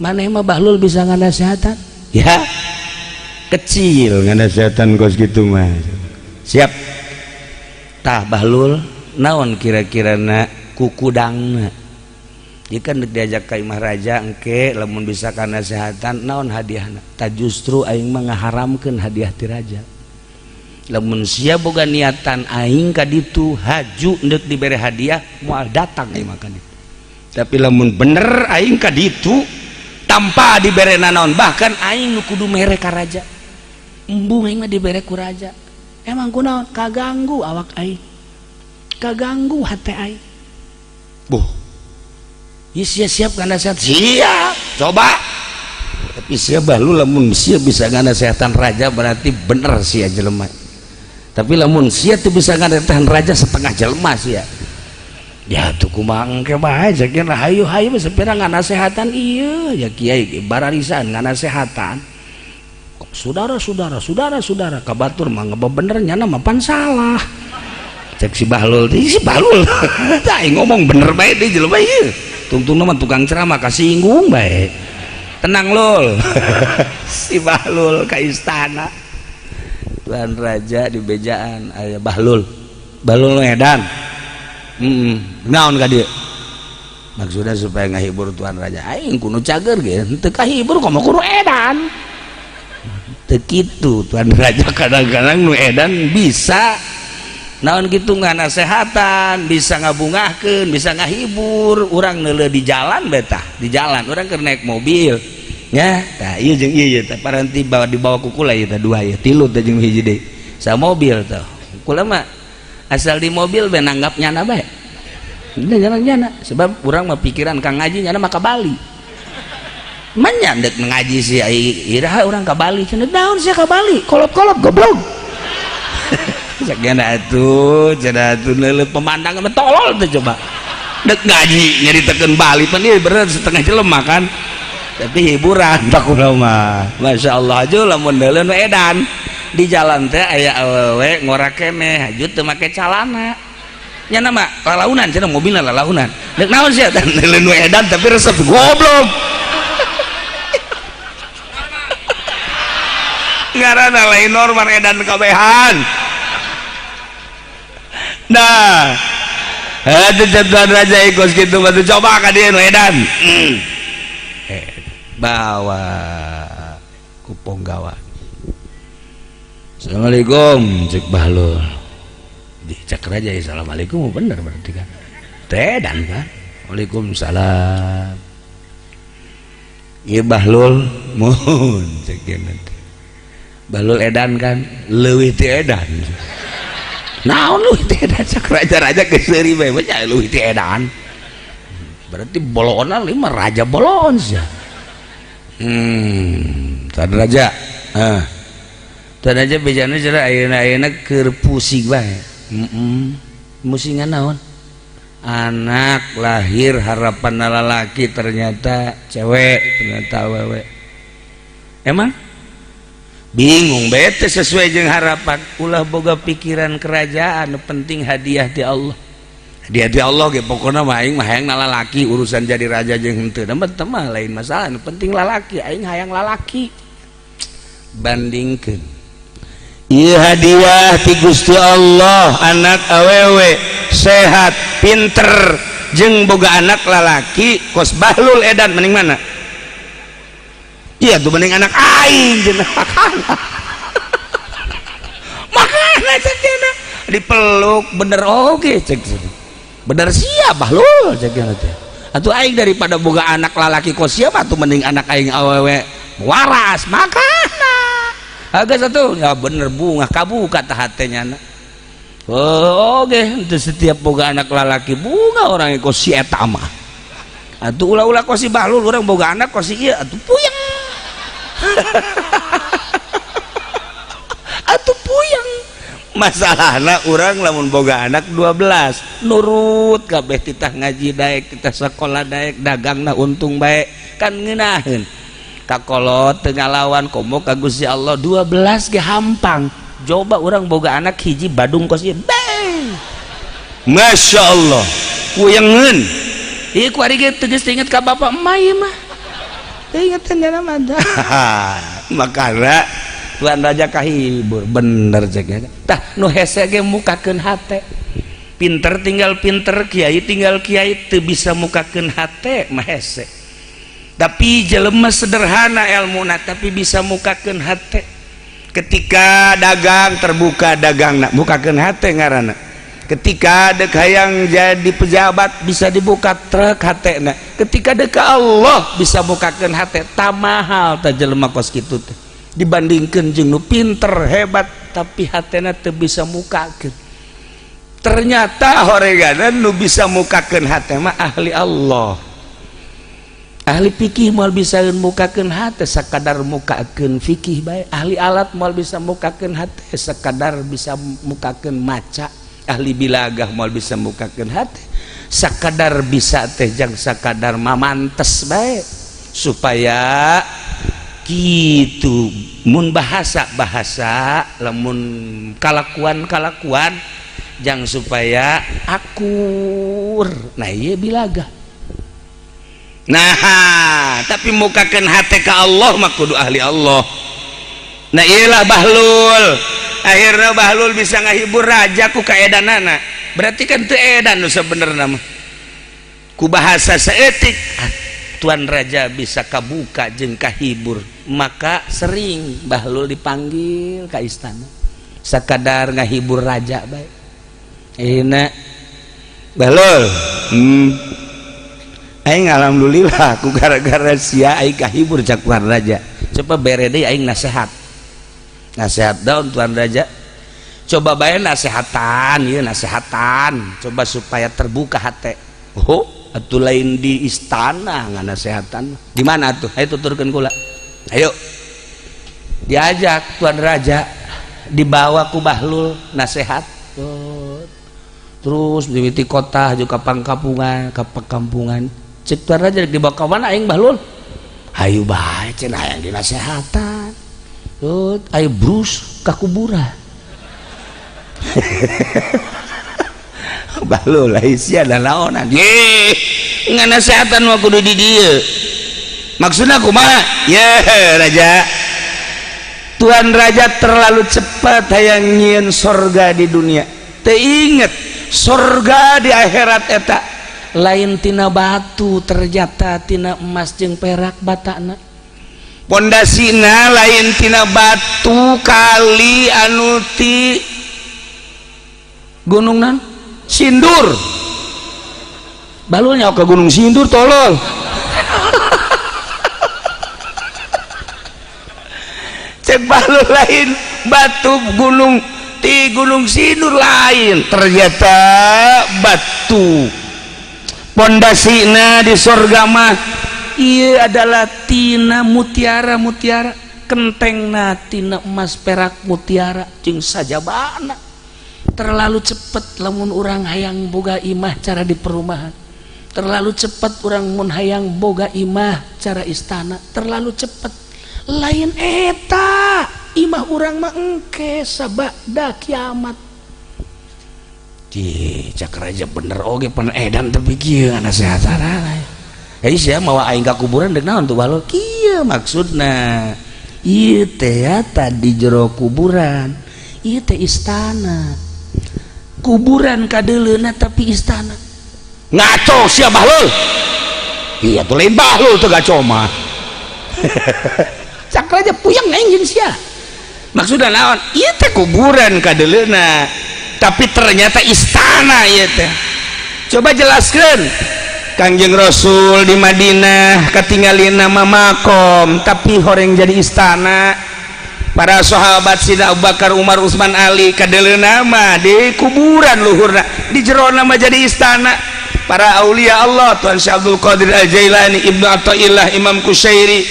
maneh mah Bahlul bisa nganasehatan ya kecil nganasehatan kos gitu mah siap tah Bahlul naon kira-kira na kukudangna jika diajak ka imah raja engke lamun bisa kanasehatan naon hadiahna tah justru aing mah ngaharamkeun hadiah ti raja lamun sia boga niatan aing ka ditu haju neuk dibere hadiah moal datang aing makan itu tapi lamun bener aing ka ditu tanpa dibere naon bahkan aing nu kudu mere ka raja embung aing mah dibere ku raja emang kunaon kaganggu awak aing kaganggu hate aing buh ieu siap nganasehatan siap coba tapi sia Bahlul lamun sia bisa nganasehatan raja berarti bener sia jelema tapi lamun sia teu bisa nganasehatan raja setengah jelema sia ya tuh kumaha engke bae sakira hayu-hayu sepira nganasehatan ieu ya kiai bararisan nganasehatan saudara kabatur mah bener nyana mah pan salah cek si Bahlul tah ngomong bener bae deui jelema ieu tungtungna mah tukang ceramah kasinggung bae tenang lul si Bahlul ka istana tuan raja di bejaan aya Bahlul edan naon ka dieu maksudnya supaya ngahibur tuan raja aing kudu cager ge teu kahibur komo kudu edan teu kitu tuan raja kadang-kadang nu edan bisa naon kitu nganasehatan bisa ngabungahkeun bisa ngahibur urang neuleuh di jalan betah di jalan urang keur naik mobil nya tah ieu jeung ieu teh paranti dibawa ku kula ieu teh dua ieu tilu teh jeung hiji deui sa mobil teh kula mah asal di mobil be nanggap nyana bae nyana sebab urang mah pikiran kang ngaji nyana mah ka Bali manya dek ngaji si iraha urang ka Bali cenah daun sia ka Bali kolot-kolot goblok sakjana atuh cenah atuh leuleuh pemandangan tolol teh coba dek ngaji nyaritakeun Bali pan ieu bener setengah jelema kan tapi hiburan tak kula mah masyaallah aja lamun leuleuh nu edan di jalan teh aya awewe ngora keneh hajut teu make calana nya nama lalaunan cenah mobilna lalaunan dek naon sia teh leuleuh nu edan tapi resep goblok ngaranna lain normal edan kabehan nah ada jadwal raja ikut gitu batu coba ka dieu nu edan bawa kupong gawa assalamualaikum cek Bahlul dicek raja assalamualaikum bener berarti kan edan kan waalaikumsalam ieu Bahlul mohon cek nanti Bahlul edan kan leuwih ti edan naon leuwih ti edan cek raja-raja geus seuri bae baca leuwih ti edan berarti bolona lima raja bolon sia tan raja tan raja bejana cara ayeuna keur pusing bae musingan naon anak lahir harapan lalaki ternyata cewek ternyata awewe emang bingung bete sesuai jeung harapan ulah boga pikiran kerajaan penting hadiah ti Allah hadiah ti Allah ge pokona mah aing mah hayang lalaki urusan jadi raja jeung henteu mah teu mah lain masalah penting lalaki aing hayang lalaki bandingkeun ieu hadiah ti Gusti Allah anak awewe sehat pinter jeung boga anak lalaki kos Bahlul edan mending mana iya tuh mending anak aing cenah makana cek cenah dipeluk bener oge cek bener siap bahlul cek teh atuh aing daripada boga anak lalaki kosiam atuh mending anak aing awewe waras makana agak satu ya bener bunga kabuka tah hatenya na oge untuk setiap boga anak lalaki bunga orang kosi eta mah atuh ulah-ulah kosi bahlul orang boga anak kosi ieu atuh puyeng atuh puyeng masalahna urang lamun boga anak 12 nurut kabeh titah ngaji daek titah sakola daek dagangna untung bae kan ngeunaheun kakolot teu ngalawan komo ka Gusti Allah 12 ge hampang coba urang boga anak hiji badung kos ieu bang Masya Allah puyengeun ieu ku ari ge teu geus inget ka bapak emak ieu mah teu ingetan jana mah makana Tuan Raja kahibur bener cek tah nu hese ge mukakeun hate pinter tinggal pinter kiai tinggal kiai teu bisa mukakeun hate mah hese tapi jelema sederhana ilmuna tapi bisa mukakeun hate ketika dagang terbuka dagangna mukakeun hate ngaranna ketika dek hayang jadi pejabat bisa dibuka truk hatena ketika dek ka Allah bisa mukakeun hate tamahal tah jelema kos kitu teh dibandingkan jeung nu pinter hebat tapi hatena teu bisa mukakeun ternyata horeganan nu bisa mukakeun hate mah ahli Allah ahli fikih moal bisa mukakeun hate sakadar mukakeun fikih bae ahli alat moal bisa mukakeun hate sakadar bisa mukakeun maca ahli bilagah moal bisa mukakeun hate sakadar bisa teh jang sakadar mamantes bae supaya gitu mun bahasa lamun kalakuan jang supaya akur nah ieu bilagah nah tapi mukakeun hate ka Allah mah kudu ahli Allah nah iyalah bahlul akhirna bahlul bisa ngahibur raja ku kaedanana berarti kan teu edan nu sabenerna mah ku bahasa saeutik Tuan Raja bisa kabuka jeung kahibur maka sering bahlul dipanggil ka istana sakadar ngahibur raja bae euna bahlul aing alhamdulillah ku gara-gara sia aing kahibur cak Tuan Raja coba bere deui aing nasehat daun Tuan Raja coba bae nasehatan ieu nasehatan coba supaya terbuka hate atuh lain di istana nganasehatan di mana tuh ayo tuturkeun kula ayo diajak Tuan Raja dibawa ku bahlul nasehat terus diwiti kota juga kampungan cek Tuan Raja dibawa ka mana aing bahlul hayu bae cenah aya dinasehatan ayo brus ka kuburan bahlul sia dan laonan ye nganasehatan mah kudu di dieu maksudna kumaha ye Raja Tuan Raja terlalu cepat hayang nyieun sorga di dunia teu inget sorga di akhirat eta lain tina batu ternyata tina emas jeung perak batana pondasina lain tina batu kali anu ti gunung nan Sindur balulnya ke gunung Sindur tolol cek balul lain batu gunung ti gunung Sindur lain ternyata batu pondasina di sorga mah iya adalah tina mutiara kentengna tina emas perak mutiara jeung sajabana terlalu cepet lamun urang hayang boga imah cara di perumahan terlalu cepet urang mun hayang boga imah cara istana terlalu cepet lain eta imah urang mah engke sabada kiamat cak Raja bener oge pernah edan tapi kieu nasehatanana sia mawa aing ka kuburan deuk naon tuh bahlul kieu maksudna ieu teh tadi jero kuburan ieu teh istana kuburan kadeleuna tapi istana ngaco sia bahlul iya tuh lain bahlul teu gaco mah cak raja puyeng anjing sia maksudnya naon ieu teh kuburan kadeleuna tapi ternyata istana ieu teh coba jelaskan Kangjeng Rasul di Madinah katinggalin nama makom tapi horeng jadi istana para sahabat Sina Abu Bakar Umar Utsman Ali kadeleuna mah di kuburan luhurna di jero nama jadi istana para aulia Allah Tuan Syekh Abdul Qadir Al-Jailani Ibnu Athaillah Imam Kusyairi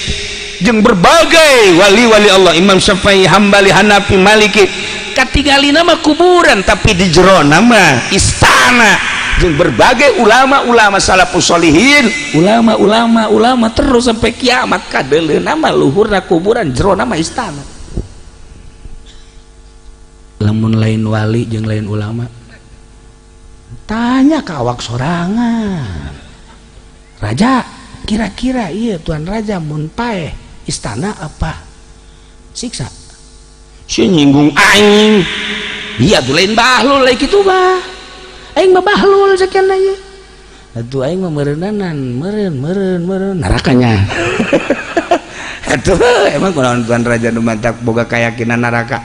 jeung berbagai wali-wali Allah Imam Syafi'i Hambali Hanafi Maliki katinggalin nama kuburan tapi di jero nama istana jeung berbagai ulama-ulama salafus sholihin ulama terus sampai kiamat kadeleuna mah luhurna kuburan jero nama istana lamun lain wali jeung lain ulama tanya ke awak sorangan raja kira-kira iya tuan raja mun paeh istana apa siksa si nyinggung aing iya tuh lain bahlul lain gitu bah aing mah bahlul sekian aja atuh aing mah meureunnanan meureun narakanya atuh emang kunaon tuan raja nu mantak boga kayakinan neraka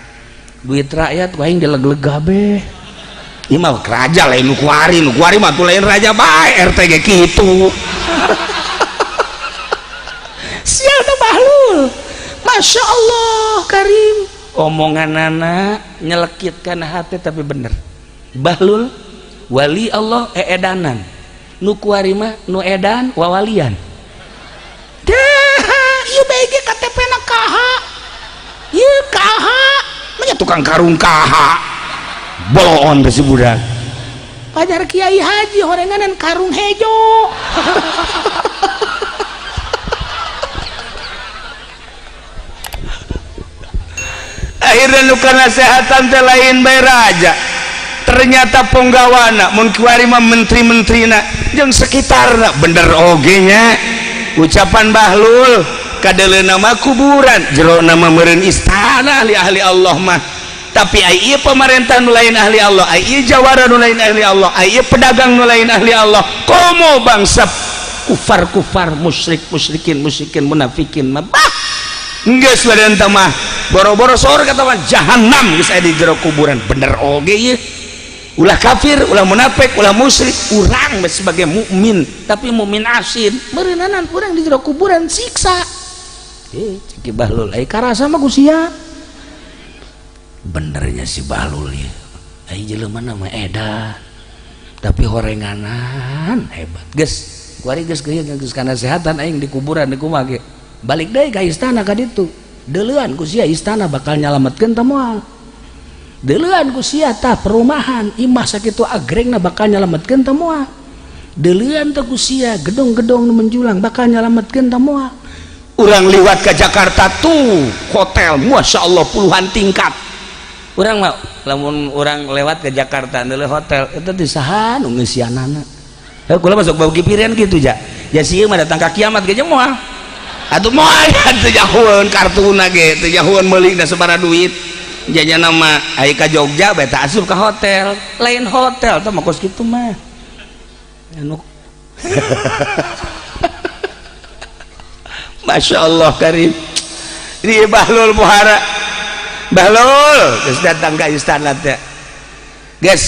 duit rakyat aing dileg-lega beh ieu mah raja lain nu kuari mah tuh lain raja bae RT ge kitu sial teh bahlul Masya Allah Karim omonganana nyelekit kana hati tapi bener bahlul wali Allah edanan nu kuari mah nu edan wawalian dah ieu bae ge KTP-na KH ieu KH manya tukang karung KH boloon teh si budak pajar kiai haji horenganan karung hejo akhirnya nuka nasehatan teh lain bae raja ternyata penggawana mun kiwari mah menteri-menterina jeung sekitarna bener oge nya ucapan bahlul kadeleuna mah kuburan jero nama meureun istana ahli-ahli Allah mah tapi ai ieu pamarentah nu lain ahli Allah ai ieu jawara nu lain ahli Allah ai ieu pedagang nu lain ahli Allah komo bangsa kufar musyrikin munafikin mah bah geus wadenta mah boro-boro surga kata mah jahanam geus aya di jero kuburan bener oge ieu ulah kafir ulah munafik ulah musyrik urang sebagai mukmin tapi mukmin asin meureunanan urang di jero kuburan siksa ciki bahlul ai karasa mah kusia benernya si bahlul ya ai jelema mah edan tapi horenganan hebat geus kuari geus kana kesehatan aing di kuburan di kumaha ge balik deui ka istana ka ditu deuleuan ku sia istana bakal nyalametkeun teh moal deuleuan ku sia tah perumahan imah sakitu agrengna bakal nyalametkeun teh moal deuleuan teh ku sia gedung-gedung nu menjulang bakal nyalametkeun teh moal urang liwat ke Jakarta tuh hotel Masya Allah puluhan tingkat urang mah lamun urang lewat ke Jakarta deuleu hotel eta teh saha nu ngeusianana kula masuk bau kipirean kitu ja ya sieun mah datang ka kiamat ge jeung moal atuh moal teu jahueun kartuna ge teu jahueun meuli da sabaraha duit jajana mah aya ka Jogja bae teh asup ka hotel lain hotel teh mah kos kitu mah anu Masya Allah Karim ini bahlul muhara bahlul geus datang ka istana teh geus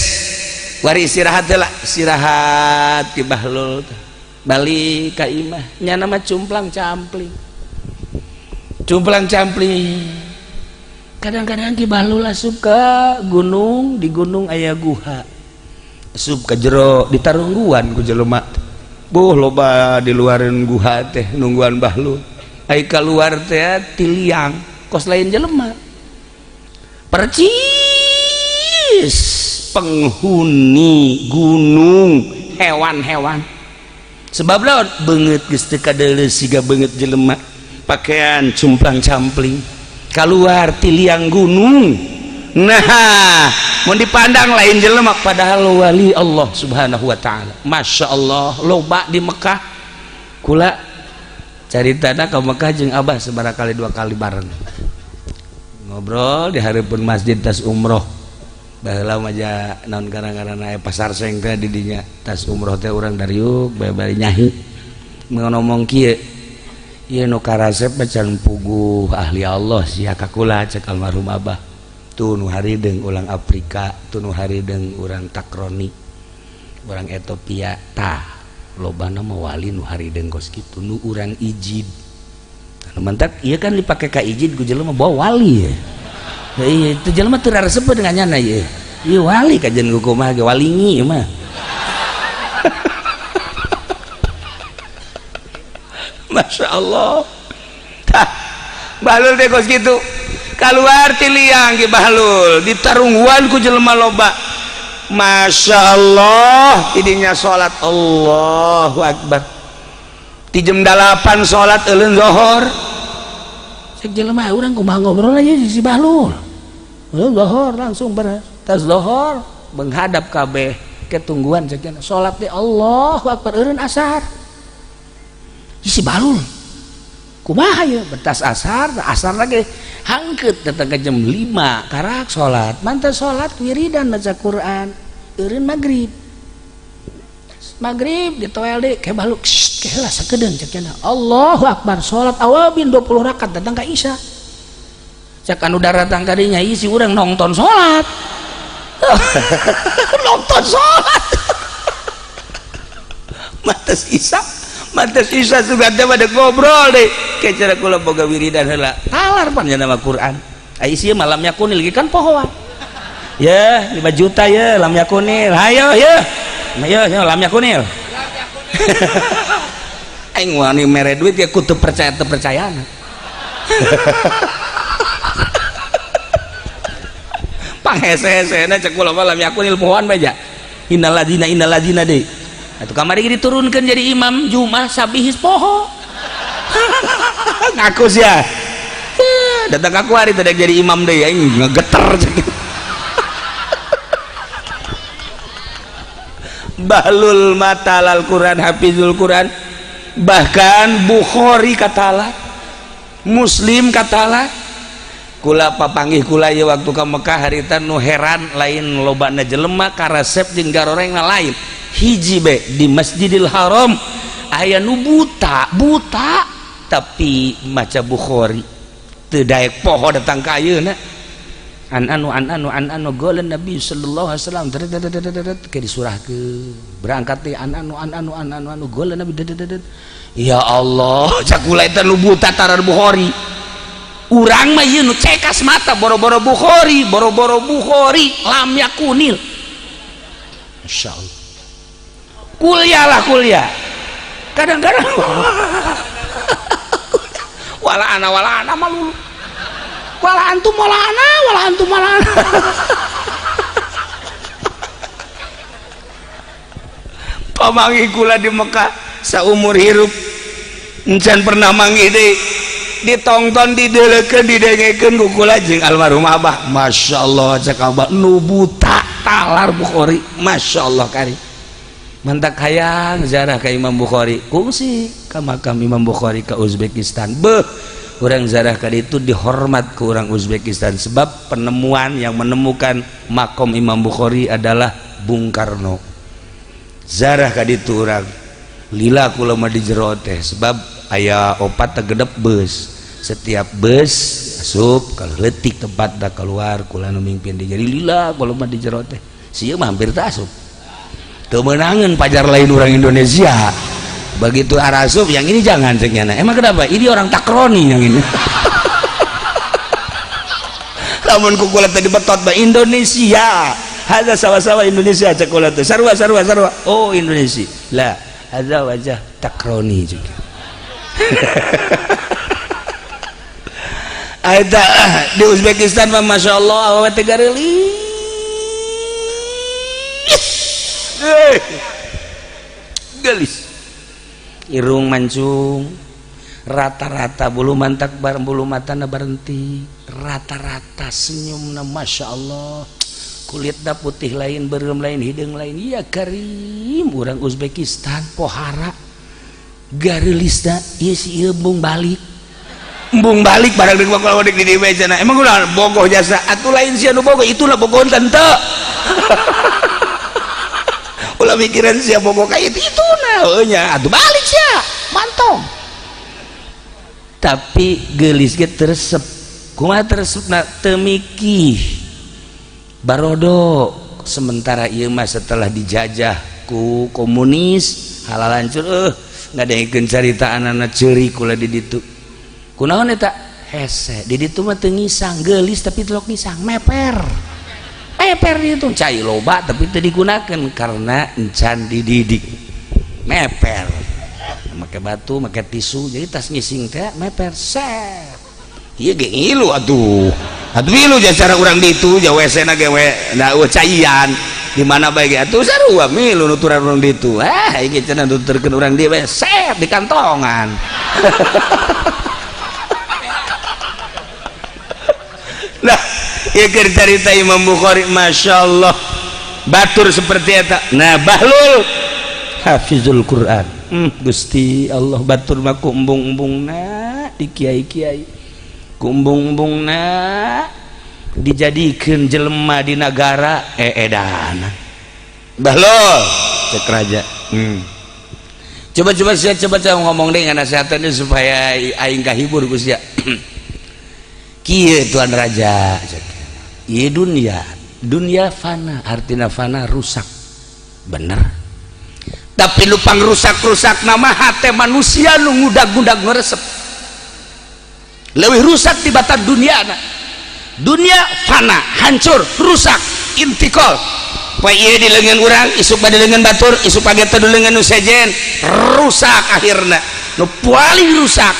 wari istirahat lah istirahat di bahlul balik ka imah nya nama cumplang campling kadang-kadang ki bahlul asup ka gunung di gunung aya guha asup ka jero ditarungguan ku jelema boh loba di luareun guha teh nungguan bahlul ai kaluar teh tiliang kos lain jelema percis penghuni gunung hewan-hewan sebab laut beungeut geus teu kadeuleu siga beungeut jelema pakaian cumplang campling kaluar tiliang gunung nah mun dipandang lain jelema padahal wali Allah subhanahu wa ta'ala Masya Allah loba di Mekah kula caritana ka Mekah jeung abah sabarakali 2 kali bareng ngobrol di hareupeun masjid tas umroh baheula maja naon garang-garangna aya pasar seng teh di dinya tas umroh teh urang dariuk bae-bae nyahi ngomong kieu ieu nu karasep bacan puguh ahli Allah sia kakula cek almarhum abah tuh nu harideung ulang Afrika tuh nu harideung urang takroni urang Ethiopia tah lobana mah wali nu harideung kos kitu nu urang ijid anu mentak ieu kan dipake ka ijid ku jelema bawa wali ya iya itu jelema teu raresep dengan nyana ieu ieu wali kajen ku kumaha ge walingi mah Masya Allah bahlul deh kos gitu keluar ti liang ge bahlul ditarungguan ku jelema loba Masya Allah tidinya sholat Allahu Akbar di jam 8 sholat euleun zuhur cek jelema urang kumaha ngobrol aja si bahlul zuhur langsung tas zuhur menghadap kabeh ketungguan cek sholat di Allahu Akbar eureun asar si bahlul kumaha ya betas asar lagi hangkeut datang ke jam 5 karak sholat mantap sholat wiridan baca Quran eureun maghrib ditoel deh kayak bahlul keheula sakedeung cek cenah Allahu Akbar sholat awabin 20 rakaat datang ka isya cek anu datang ka dinya ieu si urang nonton sholat nonton sholat mantas isya sudah pada ngobrol deh kayak cara kula boga wiridan heula talar pan nama Quran ai sia malamnya kunil kan pohoan ya 5 juta ya lamnya kunil hayo ya lamnya kunil aing wani mere duit ya kudu percayaan panghese-hesena cek kula lamnya kunil pohoan bae innalladzina deui atau kamari diturunkan jadi imam Jumat sabihis poho ngaku sih ya datang aku hari tadi jadi imam deh aing ngegeter bahlul matalal Quran hafizul Quran bahkan Bukhari katalah Muslim katalah kula papanggih kula ya waktu ka Mekah harita nu heran lain lobana jelema karasep jeung garoreng lain hiji be di Masjidil Haram aya nu buta tapi maca Bukhari teu daek poho datang ka ayeuna an golan Nabi sallallahu alaihi wasallam ke disurahkeun berangkat teh an golan Nabi ya Allah cakula eta nu buta tarar Bukhari urang mah ieu nu cekas mata boro-boro Bukhari lam yakunil masyaallah kuliah kadang-kadang wala ana malulu wala antum ana pamangi kula di Mekah saumur hirup encan pernah manggih deui ditongton dideulekeun didengekeun ku kula jeung almarhum abah masyaallah cek abah nu buta talar Bukhari masyaallah kari mantak hayang ziarah ke Imam Bukhari kungsi ka makam Imam Bukhari ke Uzbekistan orang ziarah ka itu dihormat ke orang Uzbekistan sebab penemuan yang menemukan makom Imam Bukhari adalah Bung Karno ziarah ka itu orang lila kula mah di jero teh sebab aya opat tegedep bus setiap bus asup kalau letik tempat dah keluar kula nu mimpin di jadi lila kula mah di jero teh sieu mah hampir teu asup kemenangan pajar lain orang Indonesia begitu arasup yang ini jangan ceknya emang kenapa ini orang takroni yang ini namun kukulat tadi betot bah Indonesia ada sama-sama Indonesia cekulat tuh sarwa oh Indonesia lah ada wajah takroni juga ada di Uzbekistan mah Masya Allah awet tegareli gelis irung mancung rata-rata bulu mantak bareng bulu matana berhenti rata-rata senyumna Masya Allah kulitna putih lain berem lain hidung lain iya karim orang Uzbekistan pohara garelisna iya si embung balik barang dek bakal wadek di meja emang udah bogoh jasa atuh lain si anu bogoh itulah bogoh tante ulah mikiran siapa bogoh kayak itu nah nya atuh balik sia mantong tapi gelis ge teresep kumaha teresepna teu mikih barodo sementara ieu mah setelah dijajah ku komunis halal hancur ngadengkeun carita anana ceuri kula di ditu kunaon eta hese di ditu mah teu ngisang geulis tapi teu ngisang meper itu cai loba tapi teu digunakeun karena encan dididik meper make batu make tisu jadi tas ngising teh meper set ieu ge ngilu atuh ngilu cara urang ditu ja WC na ge na caian di mana bae ge atuh sarua milu nuturan urang ditu ieu cenah nuturkeun urang dieu set di kantongan nah ieu keur carita Imam Bukhari masyaallah batur seperti eta nah Bahlul hafizul Quran Gusti Allah batur mah ku embung-embungna di kiai-kiai ku embung-embungna dijadikeun jelema di negara edan Bahlul cek raja coba saya ngomong deh nasihatna supaya aing kahibur Gusti ya kieu tuan raja ieu dunia fana artina fana rusak bener tapi lupang rusak nama hati manusia nu ngudag-ngudag ngeresep leuwih rusak tibatan dunia fana hancur rusak intikal poe ieu di leungeun urang isuk bade leungeun batur isuk page teh leungeun nu sejen rusak akhirna nu paling rusak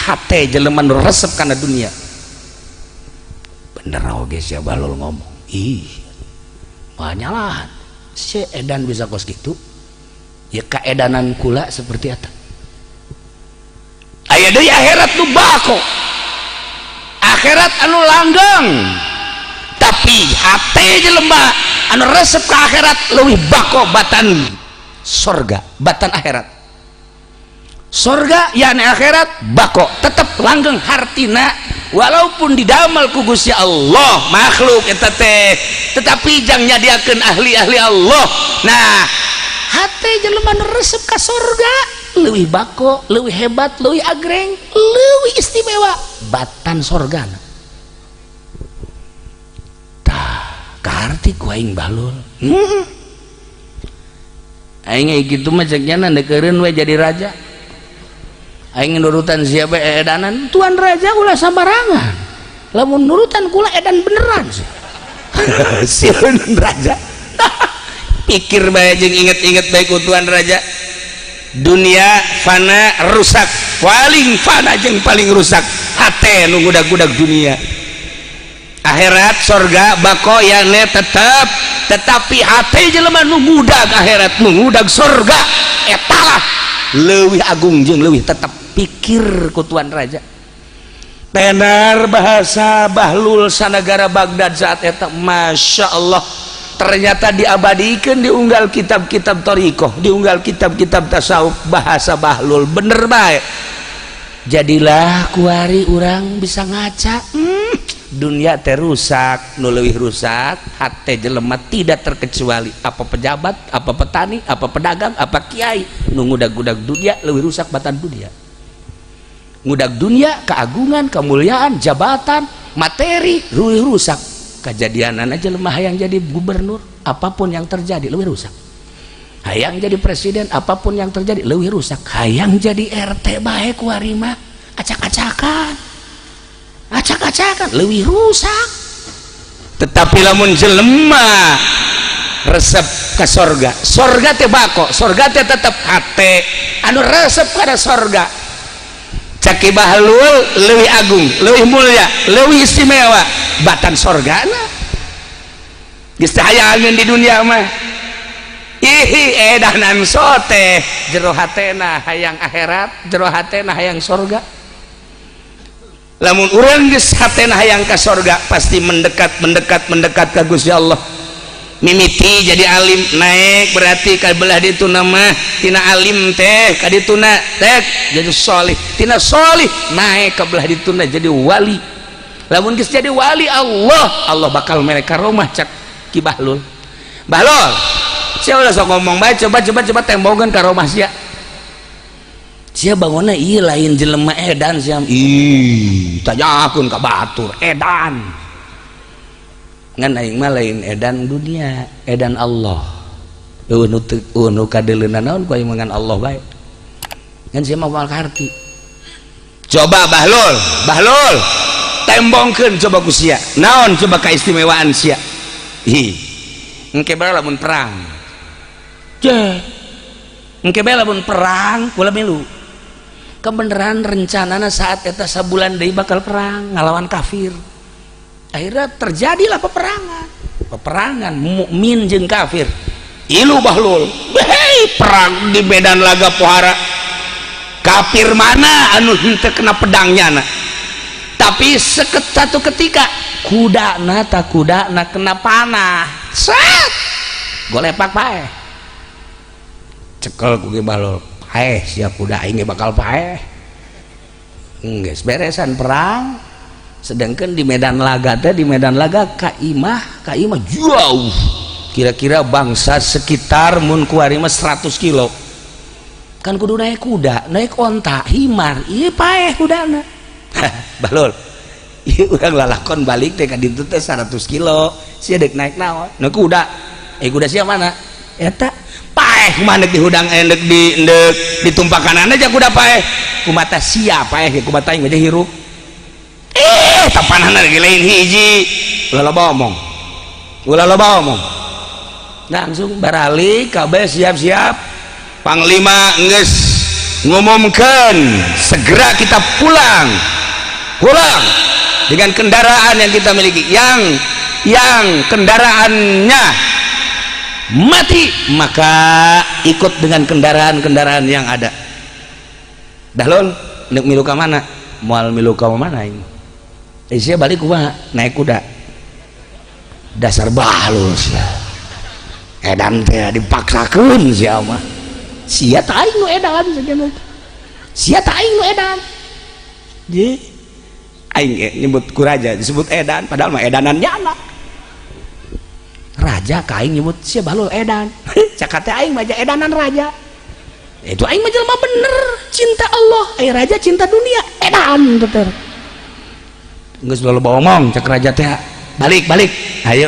hati jelema nu resep kana dunia bener oge sia Bahlul ngomong banyalah si edan bisa kos gitu ya kaedanan kula seperti eta aya deui akhirat nu bako akhirat anu langgeng tapi hate jelema anu resep ka akhirat leuwih bako batan sorga batan akhirat sorga yani akhirat bako tetep langgeng hartina walaupun didamel ku Gusti Allah makhluk eta teh tetapi jang nyadiakeun ahli-ahli Allah nah hate jelema nu resep ka sorga leuwih bako leuwih hebat leuwih agreng leuwih istimewa batan sorgana tah kaharti ku aing Bahlul aing kitu mah cek nya ndeukeureun we jadi raja aing nurutan siapa edanan tuan raja ulah sambarangan lamun nurutan kula edan beneran sih siun raja pikir bae jeung inget-inget baik tuan raja dunia fana rusak paling fana jeung paling rusak hate nu ngudag-ngudag dunia akhirat sorga bako yane tetep tetapi hate jelema nu ngudag akhirat nu ngudag sorga etalah leuwih agung jeung leuwih tetep pikir ku tuan raja tenar bahasa Bahlul sanagara Baghdad saat eta Masya Allah ternyata diabadikeun diunggal kitab-kitab thariqah diunggal kitab-kitab tasawuf bahasa Bahlul bener bae jadilah kuari urang bisa ngaca dunia teh rusak nu leuwih rusak hate jelema tidak terkecuali apa pejabat apa petani apa pedagang apa kiai nu ngudag-ngudag dunia leuwih rusak batan dunia ngudag dunia keagungan kemuliaan jabatan materi leuwih rusak kejadianan aja lemah hayang jadi gubernur apapun yang terjadi leuwih rusak hayang jadi presiden apapun yang terjadi leuwih rusak hayang jadi RT bae kuari mah acak-acakan leuwih rusak tetapi lamun jelema resep ke sorga teh bako sorga teh tetep hate anu resep kada sorga caki Bahlul leuwih agung leuwih mulia leuwih istimewa batan sorgana geus teh hayangeun di dunia mah edanan sote jero hatena hayang akhirat jero hatena hayang sorga lamun urang geus hatena hayang ka sorga pasti mendekat ka Gusti Allah mimiti jadi alim naik berarti ka belah ditu nama tina alim teh ka dituna teh jadi salih tina salih naik ka belah dituna jadi wali lamun geus jadi wali Allah bakal mere karomah cak Ki Bahlul sia ulah sok ngomong bae coba tembongkeun karomah sia sia bangunna ieu lain jelema edan sia tanyakeun ka batur edan ngan aing mah lain edan dunia edan Allah nu kadeuleunan naon ku aing ngan Allah bae ngan sia mah moal karti coba bahlul tembongkeun coba ku sia naon coba kaistimewaan sia engke bae lamun perang engke bae lamun perang kula milu kebenaran rencanana saat eta sabulan deui bakal perang ngalawan kafir akhirnya terjadilah peperangan mukmin jeung kafir ilu bahlul perang di medan laga pohara kafir mana anu henteu kena pedangnya tapi satu ketika kudana kena panah set golepak paeh cekel ku ge bahlul siap kuda aing bakal paeh geus beresan perang sedangkan di medan laga kaimah jauh kira-kira bangsa sekitar mun kuari mah 100 kilo kan kudu naik kuda naik onta himar ieu paeh kudana bahlul ieu urang lalakon balik teh ka ditu teh 100 kilo sia deuk naik naon naik kuda kuda sia mana eta paeh mana di hudang endek ditumpakan aja kuda paeh kumata sia paeh kumata aing aja hirup tapanana lagi lain hiji ulah loba omong langsung barali kabeh siap-siap panglima geus ngumumkeun segera kita pulang dengan kendaraan yang kita miliki yang kendaraannya mati maka ikut dengan kendaraan-kendaraan yang ada. Dahlul neuk milu ka mana? Moal milu ka mana aing? Sia balik kumaha? Naik kuda. Dasar bahlul sia. Edan teh dipaksakeun sia mah. Sia teh aing nu edan saja. Sia teh aing nu edan. Ye. Aing nyebut ku raja disebut edan padahal mah edanan nyana. Raja kaing nyebut sia bahlul edan cakate aing mah edanan raja itu aing mah jelema bener cinta Allah raja cinta dunia edan bener geus loba omong cak raja teh balik ayo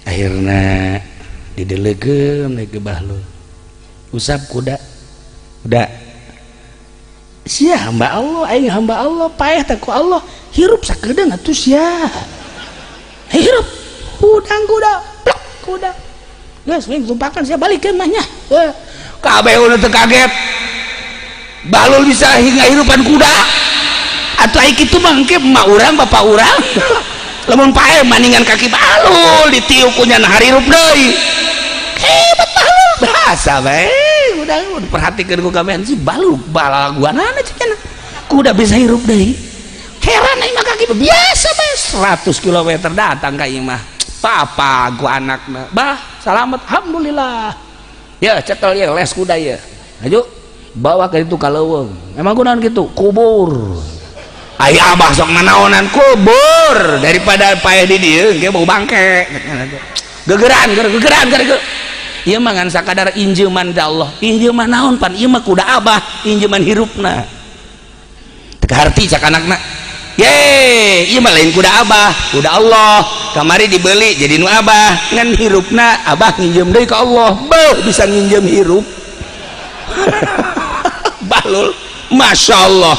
akhirna didelegeun ke bahlul usap kuda udah sia hamba Allah aing hamba Allah paeh teh ku Allah hirup sakedeung atuh sia hirup hudang kuda geus ming tumpakan sia balik ke mahnya kabeh udah teu kaget bahlul bisa hirupan kuda atuh ai kitu mah engke emak urang bapak urang lamun paeh maningan kaki bahlul ditiup ku nya harirup deui hebat bahlul bahasa bae udah perhatikeun ku kabehan si bahlul balaguanana cenah kuda bisa hirup deui heran aing mah kaki biasa bae 100 km datang ka ieu mah papa gua anakna bah selamat alhamdulillah ya cekel ya les kuda ya ayo bawa ke itu kaleuweung emang kunaon kitu kubur ai abah sok nanaonan kubur daripada paeh di dieu ge bau bangke gegeran ieu mah ngan sakadar injeuman da Allah injeuman naon pan ieu mah kuda abah injeuman hirupna teu harti cak anakna ye ieu mah lain kuda abah kuda Allah kamari dibeli jadi nu abah ngan hirupna abah nginjem deui ka Allah beuh bisa nginjem hirup bahlul masyaallah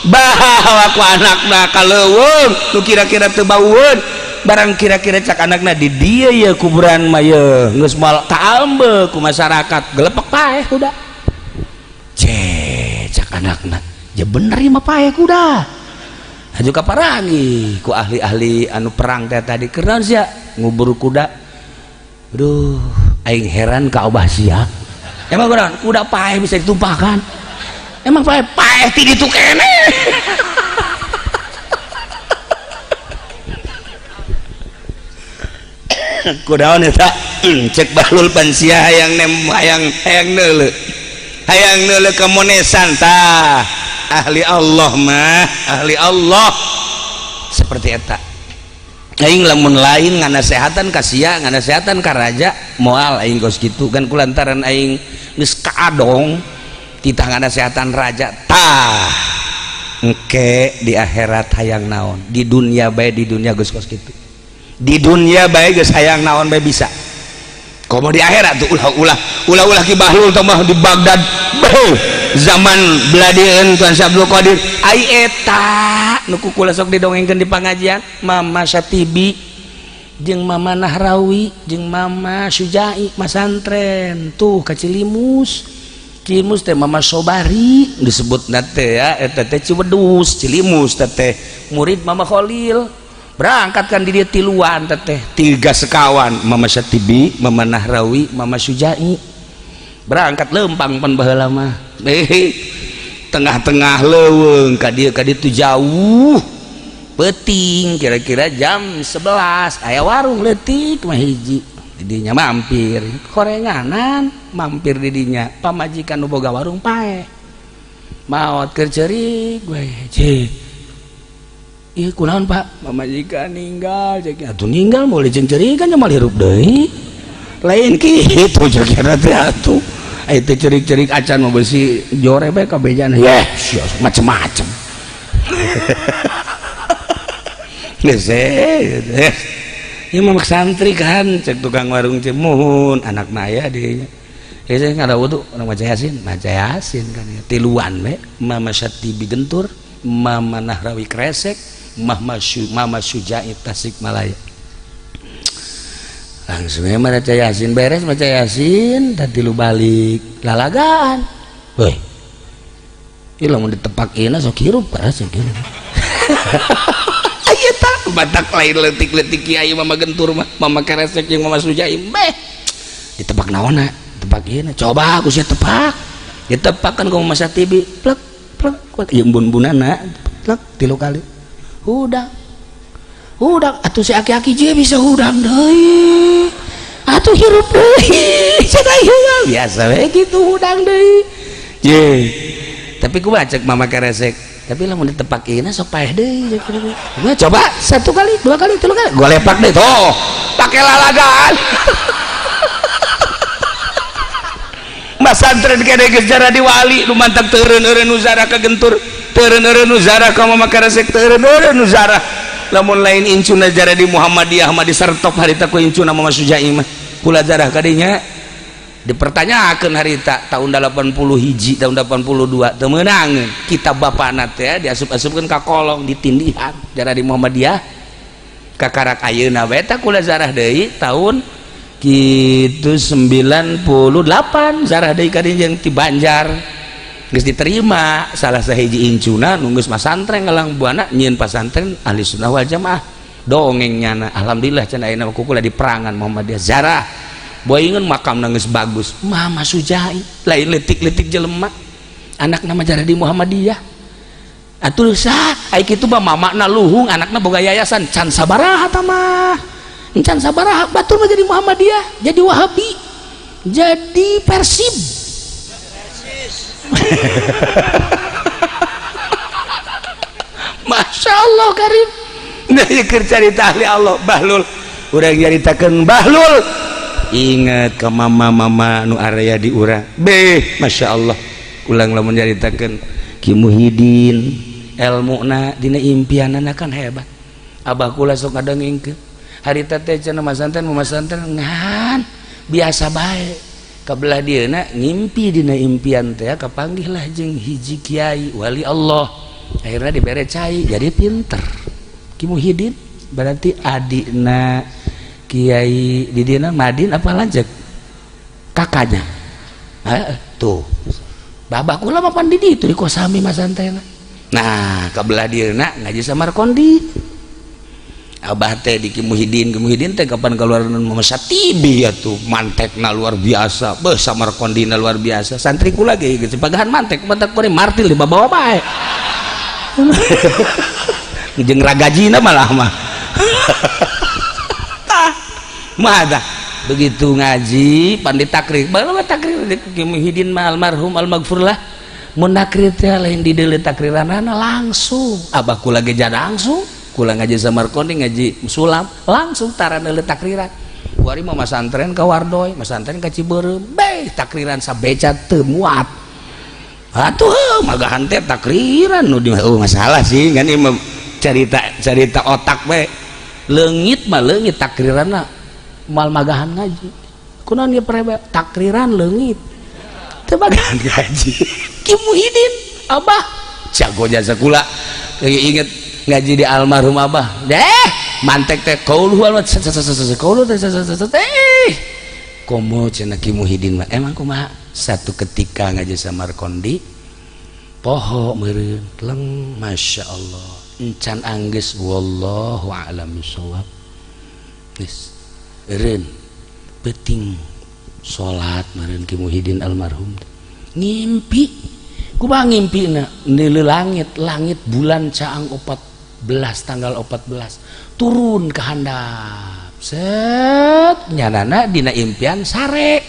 bahawa ku anakna kaleuweung nu kira-kira teu baueun barang kira-kira cak anakna di dieu ye kuburan mah ye geus moal kaambe ku masyarakat gelepek paeh kuda cak anakna ya bener ieu mah paeh kuda aju kaparangi ku ahli-ahli anu perang teh tadi kenaon sia ngubur kuda aduh aing heran ka abah sia emang kuda paeh bisa ditumpahkan emang paeh ti ditu kene kudaon eta cek bahlul pan sia hayang neuleuh kemonesan tah ahli Allah mah ahli Allah seperti eta aing lamun lain nganasehatan ka sia nganasehatan ka raja moal aing geus kitu kan kulantaran aing geus kaadong di tangan setan raja tah engke di akhirat hayang naon di dunia bae di dunia geus kos kitu di dunia bae geus hayang naon bae bisa komo di akhirat tuh ulah ki Bahlul tambah di Baghdad zaman beladieun Tuan Abdul Qadir ai eta nu kukula sok didongengkeun di pangajian Mama Syatibi jeung Mama Nahrawi jeung Mama Syujai masantren tuh ka Cilimus teh Mama Sobari disebut nate ya eta teh Ciwedus Cilimus teh murid Mama Khalil berangkatkan di dia tiluan teh 3 sekawan Mama Syatibi Mama Nahrawi Mama Syujai berangkat lempang pan baheula mah tengah-tengah leuweung ka dieu tu jauh peuting kira-kira jam 11 aya warung leutik mah hiji didinya mampir korenganan mampir didinya pamajikan nu boga warung pae maot keur ceurik we cik ieu kunaon Pak pamajikan ninggal cek atuh ninggal moal jeung ceurikan nya moal hirup deui lain kitu cek teh atuh aya teh cerik-cerik acan mah beusi jore bae kabejana yes macem-macem geus ya mamak santri kan cek tukang warung cemun anak naya dia ya saya nggak ada wudu orang baca yasin kan ya tiluan we Mama Syatibi Gentur Mama Nahrawi Kresek Mama Syujai Tasikmalaya langsung ya baca yasin beres baca yasin tadi lu balik lalagaan woi ini mau ditepakin sok hirup sok hirup batak lain letik-letik kiai Mama Gentur Mama Kresek yang Mama Sujai ditebak naona tebak ieu coba aku sia tepak ditepak kan ku Mama Syatibi plek yang bun-bunana plek 3 kali hudang atuh si aki-aki je bisa hudang deui atuh hirup deui cenah ieu biasa we kitu hudang deui je tapi ku bacek Mama Kresek tapi lamun ditepakin sok paeh deui coba 1 kali 2 kali 3 kali gua lepak deh tuh pakai lalagaan mas santren kene geus jara di wali nu mantap teureun-eureun uzara ka Gentur teureun-eureun uzara ka Mama Kresek teureun-eureun uzara lamun lain incuna jara di Muhammadiyah mah disertop harita ku incuna Mama Syujai mah kula jarah kadinya dipertanyakan harita tahun 81 tahun 82 teu meunang kitab bapana teh diasup-asupkeun ka kolong ditindihan jara di Muhammadiyah ka karak ayeuna bae eta kula zarah deui tahun kitu 98 zarah deui ka dieu ti Banjar geus diterima salah sahiji incuna nu geus masantren ngalang buana nyieun pasantren ahli sunnah wal jamaah dongengnyana alhamdulillah can ayeuna kula di perangan Muhammadiyah zarah boingeun makam nangis bagus Mama Syujai lain letik-letik jelema anak nama jara di Muhammadiyah atuh sah ai kitu mah mamana luhung anakna boga yayasan can sabaraha tah mah can sabaraha batur mah jadi Muhammadiyah jadi Wahabi jadi Persib Masya Allah Karim nah ieu keur carita ahli Allah Bahlul urang nyaritakeun Bahlul ingat ke mama nu area di urang Masya Allah ulang lamun nyaritakeun Ki Muhyiddin elmuna dina impianana kan hebat abah kula sok ngadengengkeun harita teh cenah masantren ngan biasa bae kabelah dieuna ngimpi dina impian teh kapanggihlah jeung hiji kiai wali Allah akhirnya dibere cai jadi pinter Ki Muhyiddin berarti adikna Kiai Didina Madin apa lanjut kakaknya tuh babak kula mapan di ditu di kosami masantena nah kabelah dieuna ngaji Samarkondi abah teh di Ki Muhyiddin teh kapan keluar Mama Syatibi atuh mantekna luar biasa beuh Samarkondina luar biasa santri kula ge geus pagahan mantek kore martil di bawa bae jeung ragajina malah mah mada begitu ngaji pandit takrir baru takrir Ki Muhyiddin mah almarhum almaghfurlah mun takrir teh lain di deuleu takriranana langsung abah kula ge jada langsung kula ngaji Samarkondi ngaji Sulam langsung tara deuleu takriran kuari mah masantren ka Wardoy masantren ka Ciberem takriran sabeca teu muat atuh magahan teh takriran nu masalah sih kan ieu cerita otak we leungit mah leungit takriranna mal magahan ngaji kunaon ieu prebe takriran leungit teu magahan ngaji Ki Muhyiddin abah jago jasa kula inget ngaji di almarhum abah deh mantek teh qauluhu qauluhu komo cenah Ki Muhyiddin mah emang kumaha satu ketika ngaji Samarqandi poho meureun leng masya Allah encan anggeus wallahu a'lam bishawab geus eureun penting salat meureun Ki Muhyiddin almarhum ngimpi kumaha ngimpina neuleuh langit bulan caang 14 tanggal 14 turun ke handap set nyanana dina impian sare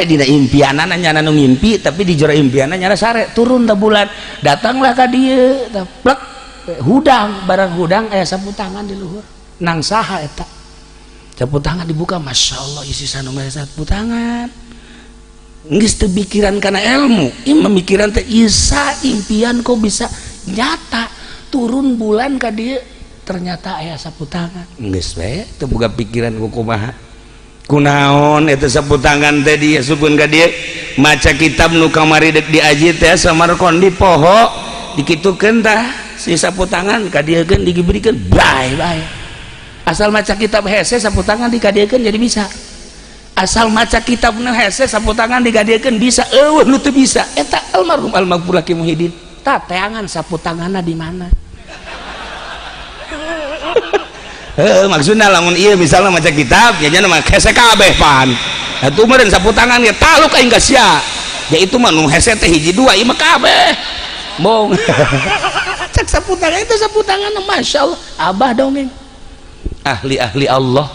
dina impianana nyana nu ngimpi tapi di jero impianana nyana sare turun da bulan datanglah ka dieu plek hudang barang hudang aya sapu tangan di luhur nang saha eta sapu tangan dibuka masya Allah isi sanu mah sapu tangan geus teu pikiran kana ilmu ieu memikiran teh isa impian kok bisa nyata turun bulan ka dieu ternyata aya sapu tangan geus we teu boga pikiran ku kumaha kunaon eta sapu tangan teh dia supun ka dieu maca kitab nu kamari deuk diaji teh Samarqandi poho dikitukeun tah si sapu tangan ka dieu keun dibirikeun bae asal maca kitab hese sapu tangan dikadiekeun jadi bisa asal maca kitab nu hese sapu tangan dikadiekeun bisa eueuh nu teu bisa eta almarhum almaghfur Ki Muhyiddin tah teangan sapu tanganna di mana maksudnya lamun iya misalnya maca kitab ya jangan mah hese kabeh pan atuh meureun sapu tangan ge taluk aing ka sia ya itu mah nu hese teh hiji dua ieu mah kabeh mong cek sapu tangan itu sapu tangan masyaallah abah dongeng ahli Allah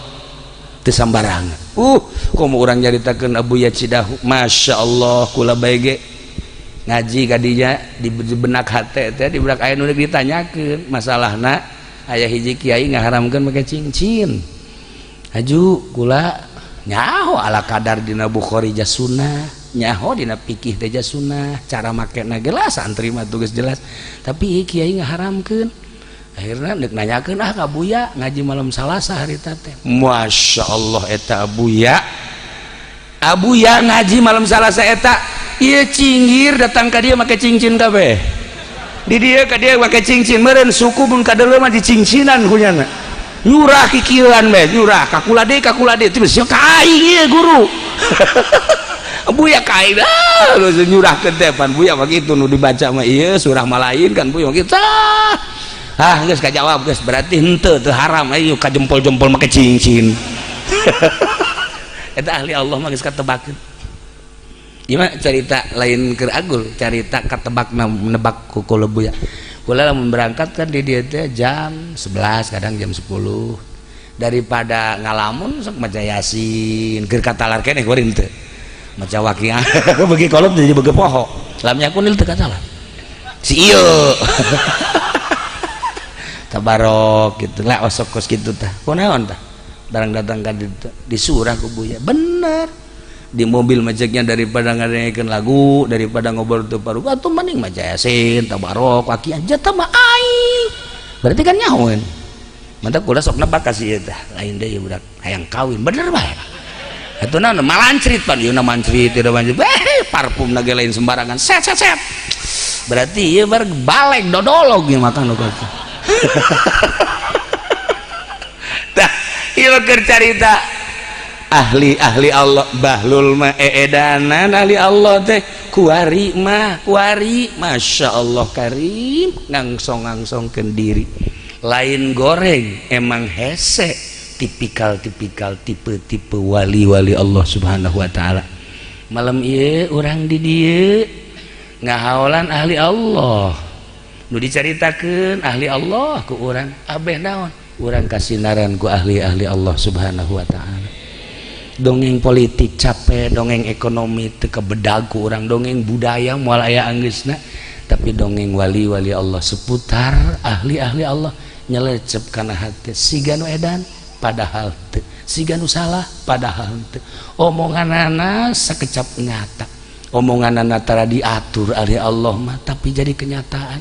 teu sambarangan komo urang nyaritakeun Abu Yacidahu masyaallah kula bae ge ngaji ka dinya di benak hate teh di benak aya nu ditanyakeun masalahna aya hiji kiai ngaharamkeun make cincin haju kula nyaho ala kadar dina Bukhari jah sunnah nyaho dina fikih teh jah sunnah cara makena geus santri mah tugas jelas tapi kiai ngaharamkeun akhirna deuk nanyakeun ka Buya ngaji malam Salasa harita teh masyaallah eta Abuya ngaji malam Salasa eta ieu cinggir datang ka dieu make cincin kabeh di dia ka dia pakai cincin meureun suku mun kadeuleu mah dicincinan kunyana nyurah kikieuan we nyurah kakula deui teu sia kaing ieu guru Buya kaing dah nyurahkeun teh pan Buya mah kitu nu dibaca mah ieu surah mah lain kan Buya mah kitu geus kajawab geus berarti henteu teu haram ayo ka jempol-jempol make cincin eta ahli Allah mah geus katebakeun gimana cerita lain keur agul cerita katebak menebak ku kula Buya kula lamun berangkat kan di dieu teh jam 11 kadang jam 10 daripada ngalamun sok maca Yasin keur katalar keneh kuring teu maca Waqiah bagi kolot jadi bege poho lamnya kunil teu katalar si ieu tabarok gitu lah osok kos kitu tah kunaon tah barang datang ka di surah ku Buya bener di mobil majaknya daripada ngadengekeun lagu daripada ngobrol teu paruh atuh mending maca Yasin tabarok Waqiah jata mah aing berarti kan nyahoeun mantap kula sok nebak ka si tah lain deui budak hayang kawin bener bae atuh naon malancrit pan ieu na mancrit teu mancrit parfum ge lain sembarangan set berarti ieu bar balek dodolog ieu mata nu kitu tah ieu keur carita ahli Allah Bahlul mah eedanan ahli Allah teh kuari masya Allah karim ngangsong-ngangsongkeun diri lain goreng emang hese tipikal tipe wali Allah subhanahu wa ta'ala malam ieu urang di dieu ngahaolan ahli Allah nu dicaritakeun ahli Allah ku urang abeh naon urang kasinaran ku ahli Allah subhanahu wa ta'ala dongeng politik capek dongeng ekonomi teu kebedag ku urang dongeng budaya moal aya anggeusna tapi dongeng wali Allah seputar ahli Allah nyelecep kana hati siga nu edan padahal teu siga nu salah padahal teu omonganana sakecap nyata omongan antara diatur oleh Allah mah tapi jadi kenyataan.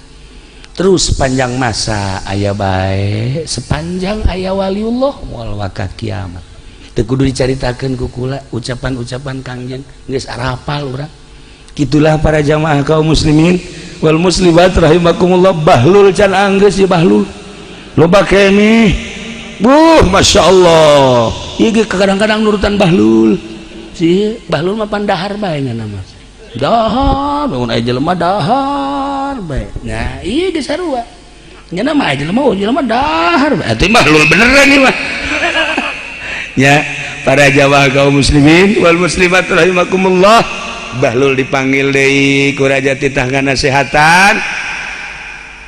Terus sepanjang masa aya bae, sepanjang aya waliullah wal wakat kiamat. Teu kudu dicaritakeun ku kula ucapan-ucapan Kangjeng geus arapal urang. Kitulah para jamaah kaum muslimin wal muslimat rahimakumullah. Bahlul can anggeus ya bahlul. Loba kene. Masya Allah. Ieu kadang-kadang nurutan bahlul. Si bahlul mah pandahar bae nama. Dahar, mun aya jelema dahar bae. Nah, ieu geus sarua. Nya nama aya jelema dahar bae. Atuh bahlul beneran ieu mah. Ya, para jamaah kaum muslimin wal muslimat rahimakumullah. Bahlul dipanggil deui ku raja titah nasehatan.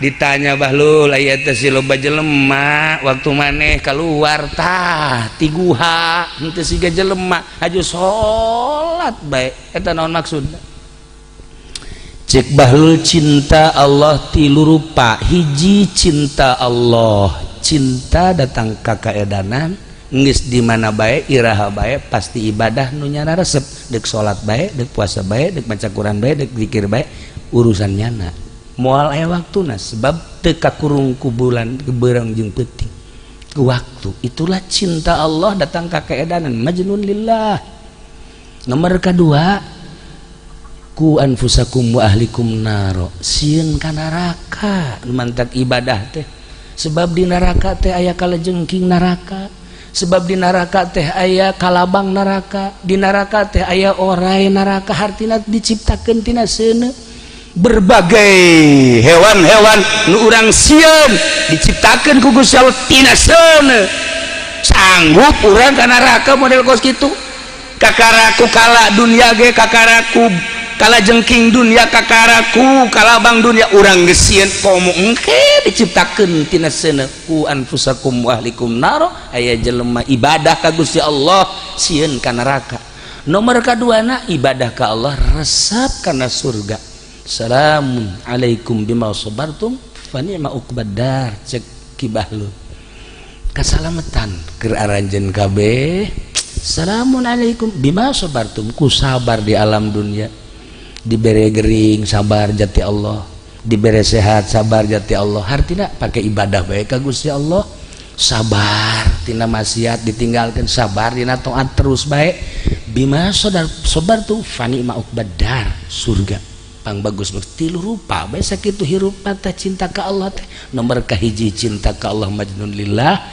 Ditanya Bahlul, aya teh si loba jelema waktu maneh kaluar tah ti guha henteu siga jelema aju salat bae. Eta naon maksudna? Cek Bahlul, cinta Allah tilu rupa. Hiji cinta Allah, cinta datang ka kaedanan geus di mana bae iraha bae pasti ibadah nu nyana resep. Deuk salat bae, deuk puasa bae, deuk maca Quran bae, deuk zikir bae, urusan nyana moal aya waktuna sebab teu kakurung ku bulan keberang jeung peuting ku waktu. Itulah cinta Allah datang ka kaedanan majnun lillah. Nomor kedua, ku anfusakum wa ahlikum naro, sieun ka neraka mantak ibadah teh. Sebab di neraka teh aya kalajengking neraka, sebab di neraka teh aya kalabang neraka, di neraka teh aya orai neraka, hartina diciptakeun tina seuneu. Berbagai hewan-hewan nu urang sieun diciptakeun ku Gusti Allah tina seuneu. Sanggup urang ka neraka model kos kitu? Kakaraku kala dunia ge, kakaraku kala jengking dunia, kakaraku kalabang dunia, urang geus sieun komo engke diciptakeun tina seuneu. Ku anfusakum wa ahlikum naro, aya jelema ibadah ka Gusti Allah sieun ka neraka. Nomor kaduana ibadah ka Allah resep kana surga. Salamun alaikum bima sabartum fa ni'ma uqbadar. Cek Ki Bahlul kasalametan keur aranjeun kabeh. Salamun alaikum bima sabartum, ku sabar di alam dunia, dibere gering sabar jati Allah, dibere sehat sabar jati Allah. Hartina pake ibadah bae ka Gusti Allah, sabar tina maksiat ditinggalkeun, sabar dina taat terus bae. Bima sabartum fa ni'ma uqbadar, surga pang bagus tilu rupa bae sakitu hirup teh cinta ka Allah teh. Nomor kahiji cinta ka Allah majnun lillah,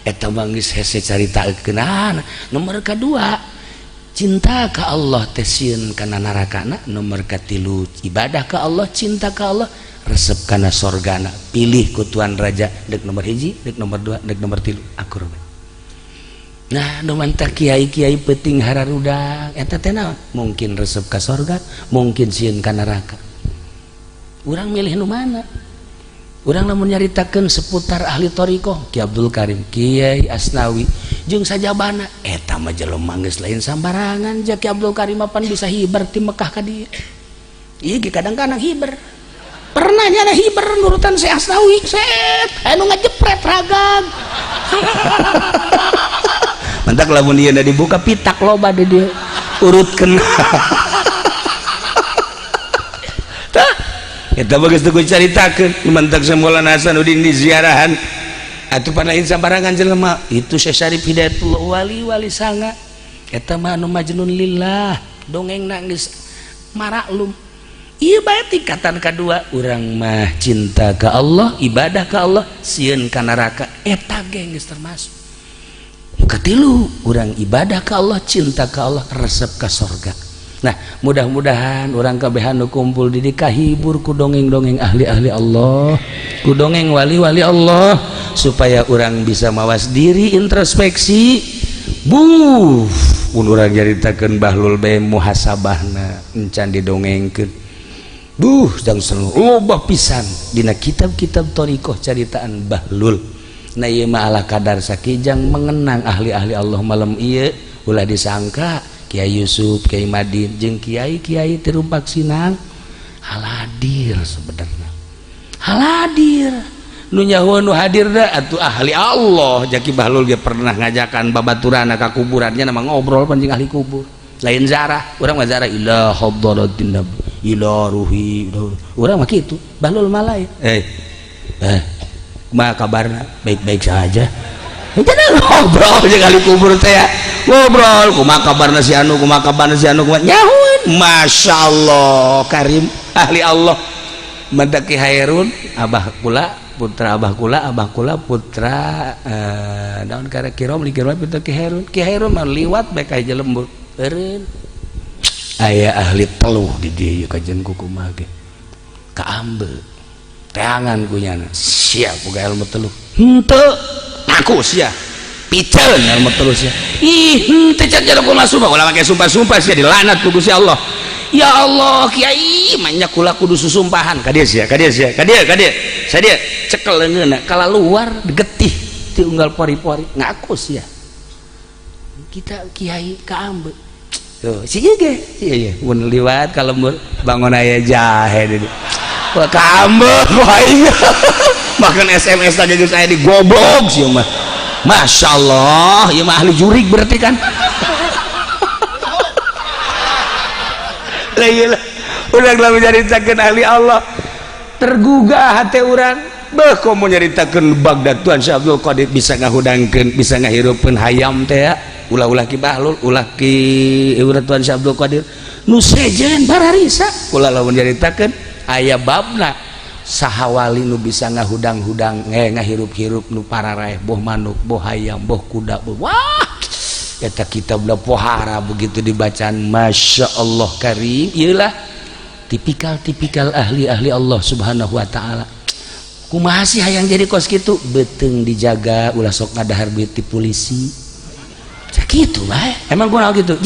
eta mah geus hese caritakeunana. Nomor kadua cinta ka Allah teh sieun kana narakana. Nomor katilu ibadah ka Allah, cinta ka Allah resep kana sorgana. Pilih ku Tuan Raja deuk nomor hiji, deuk nomor dua, deuk nomor tilu akur. Nah, nu mantah kiai-kiai peuting hararudak eta teh naon? Mungkin resep ka sorga, mungkin sieun ka neraka. Urang milih nu mana? Urang lamun nyaritakeun seputar ahli thariqah, Ki Abdul Karim, Kiai Asnawi jeung sajabana, eta mah jelema geus lain sambarangan. Ja Ki Abdul Karim pan bisa hiber ti Mekah ka dieu. Ieu ge kadang-kadang hiber. Pernah nyana hiber nurutan si Asnawi, set anu ngajepret ragam. Mantak lamun ieu da dibuka pitak loba di dieu urutkeun. Tah eta bagus teu caritakeun mantak Maulana Hasanuddin di ziarahan atuh panahin sambarangan jelema. Itu Syekh Syarif Hidayatullah wali sanga eta mah anu majnun lillah, dongengna geus maraklum. Ieu bae tingkatan kadua, urang mah cinta ka Allah, ibadah ka Allah, sieun ka neraka, eta ge geus termasuk. Katilu urang ibadah ka Allah, cinta ka Allah, resep ka sorga. Nah, mudah-mudahan urang kabehan nu kumpul di dieu kahibur ku dongeng-dongeng ahli-ahli Allah, ku dongeng wali-wali Allah, supaya urang bisa mawas diri, introspeksi. Mun urang nyaritakeun Bahlul bae muhasabahna encan didongengkeun. Jang selalu loba pisan dina kitab-kitab thariqah caritaan Bahlul. Nah ieu mah ala kadar sakijang mengenang ahli-ahli Allah malam ieu ulah disangka Kiai Yusuf, Kiai Madin jeung kiai-kiai tirumpak sinang haladir sebenarnya. Haladir nu nyaho nu hadir da atuh ahli Allah. Jaki Bahlul ge pernah ngajakan babaturanna ka kuburannya nama ngobrol pan jeung ahli kubur. lain zarah urang mah zarah ila hadratin nabi ila ruhi urang mah kitu bahlul malai kumaha kabarna baik-baik saja jangan ngobrol sekali kubur teh ya ngobrol kumaha kabarna si anu kumaha kabarna si anu nyahuan Masya Allah karim ahli Allah mendaki hairun abah kula putra abah kula putra daun kara kirom likirom putra Ki Hairun mah liwat bae ka hiji lembur eureun aya ahli teluh di dieu kajian kumaha ge kaambe teangan kunyana sia boga ilmu teluh henteu aku sia piceun ilmu teluh sia ih teu cara kula sumpah ulah make sumpah-sumpah sia dilanat ku Gusti Allah ya Allah kiai manya kula kudu susumpahan ka dieu sia ka dieu sadia cekel leungeunna kala luar getih ti unggal pori-pori ngaku sia kita kiai kaambe tuh si ge iya mun liwat ka lembur bangun aya jahe di wah kaambe wah iya makan SMS tadi geus aya di goblok sih mah Masya Allah ieu mah ahli jurig berarti kan lah ieu urang lamun nyaritakeun ahli Allah tergugah hati urang beuh komo nyaritakeun Bagdad Tuan Syekh Abdul Qadir bisa ngahudangkeun bisa ngahirupkeun hayam teh ya ulah-ulah ki bahlul ulah ki urang Tuan Syekh Abdul Qadir nu sejen bararisa kula lamun nyaritakeun aya babna saha wali nu bisa ngahudang-hudang ngahirup-hirup nu pararaeh boh manuk boh hayam boh kuda boh wah eta kitab da pohara begitu dibacaan Masya Allah karim ieulah tipikal ahli-ahli Allah Subhanahu wa taala kumaha sih hayang jadi kos kitu beuteung dijaga ulah sok ngadahar duit ti polisi sakitu mah emang kunaon kitu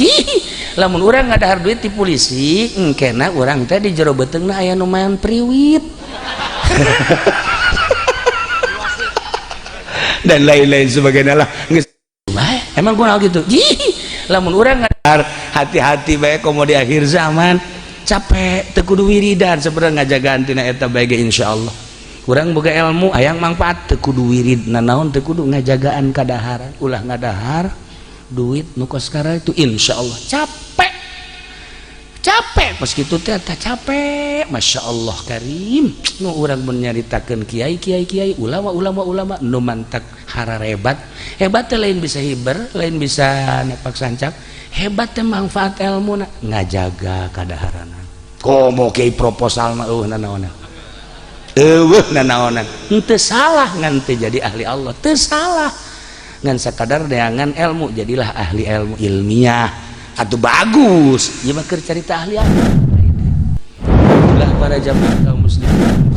lamun urang ngadahar duit ti polisi engkena urang teh di jero beuteungna aya nu maen priwit dan lain-lain sebagainya lah emang kunaon kitu lamun urang ngadahar hati-hati bae komo di akhir zaman capek teu kudu wiridan sebenarnya ngajagaan tina eta bae ge insyaallah urang boga ilmu hayang manfaat teu kudu wirid nanaon teu kudu ngajagaan kadaharan ulah ngadahar duit nu kos kara itu insyaallah capek pas kitu teh capek Masya Allah karim nu urang mun nyaritakeun kiai ulama nu mantak hararebat hebat teh lain bisa hiber lain bisa nepak sancak hebat teh manfaat ilmu ngajaga kadaharan komo kiai proposal mah nanaonan nanaonan teu salah ngan teu jadi ahli Allah teu salah ngan sakadar neangan ilmu jadilah ahli ilmu ilmiah atuh bagus ieu mah keur carita ahli Allah ulah para jamaah kaum muslimin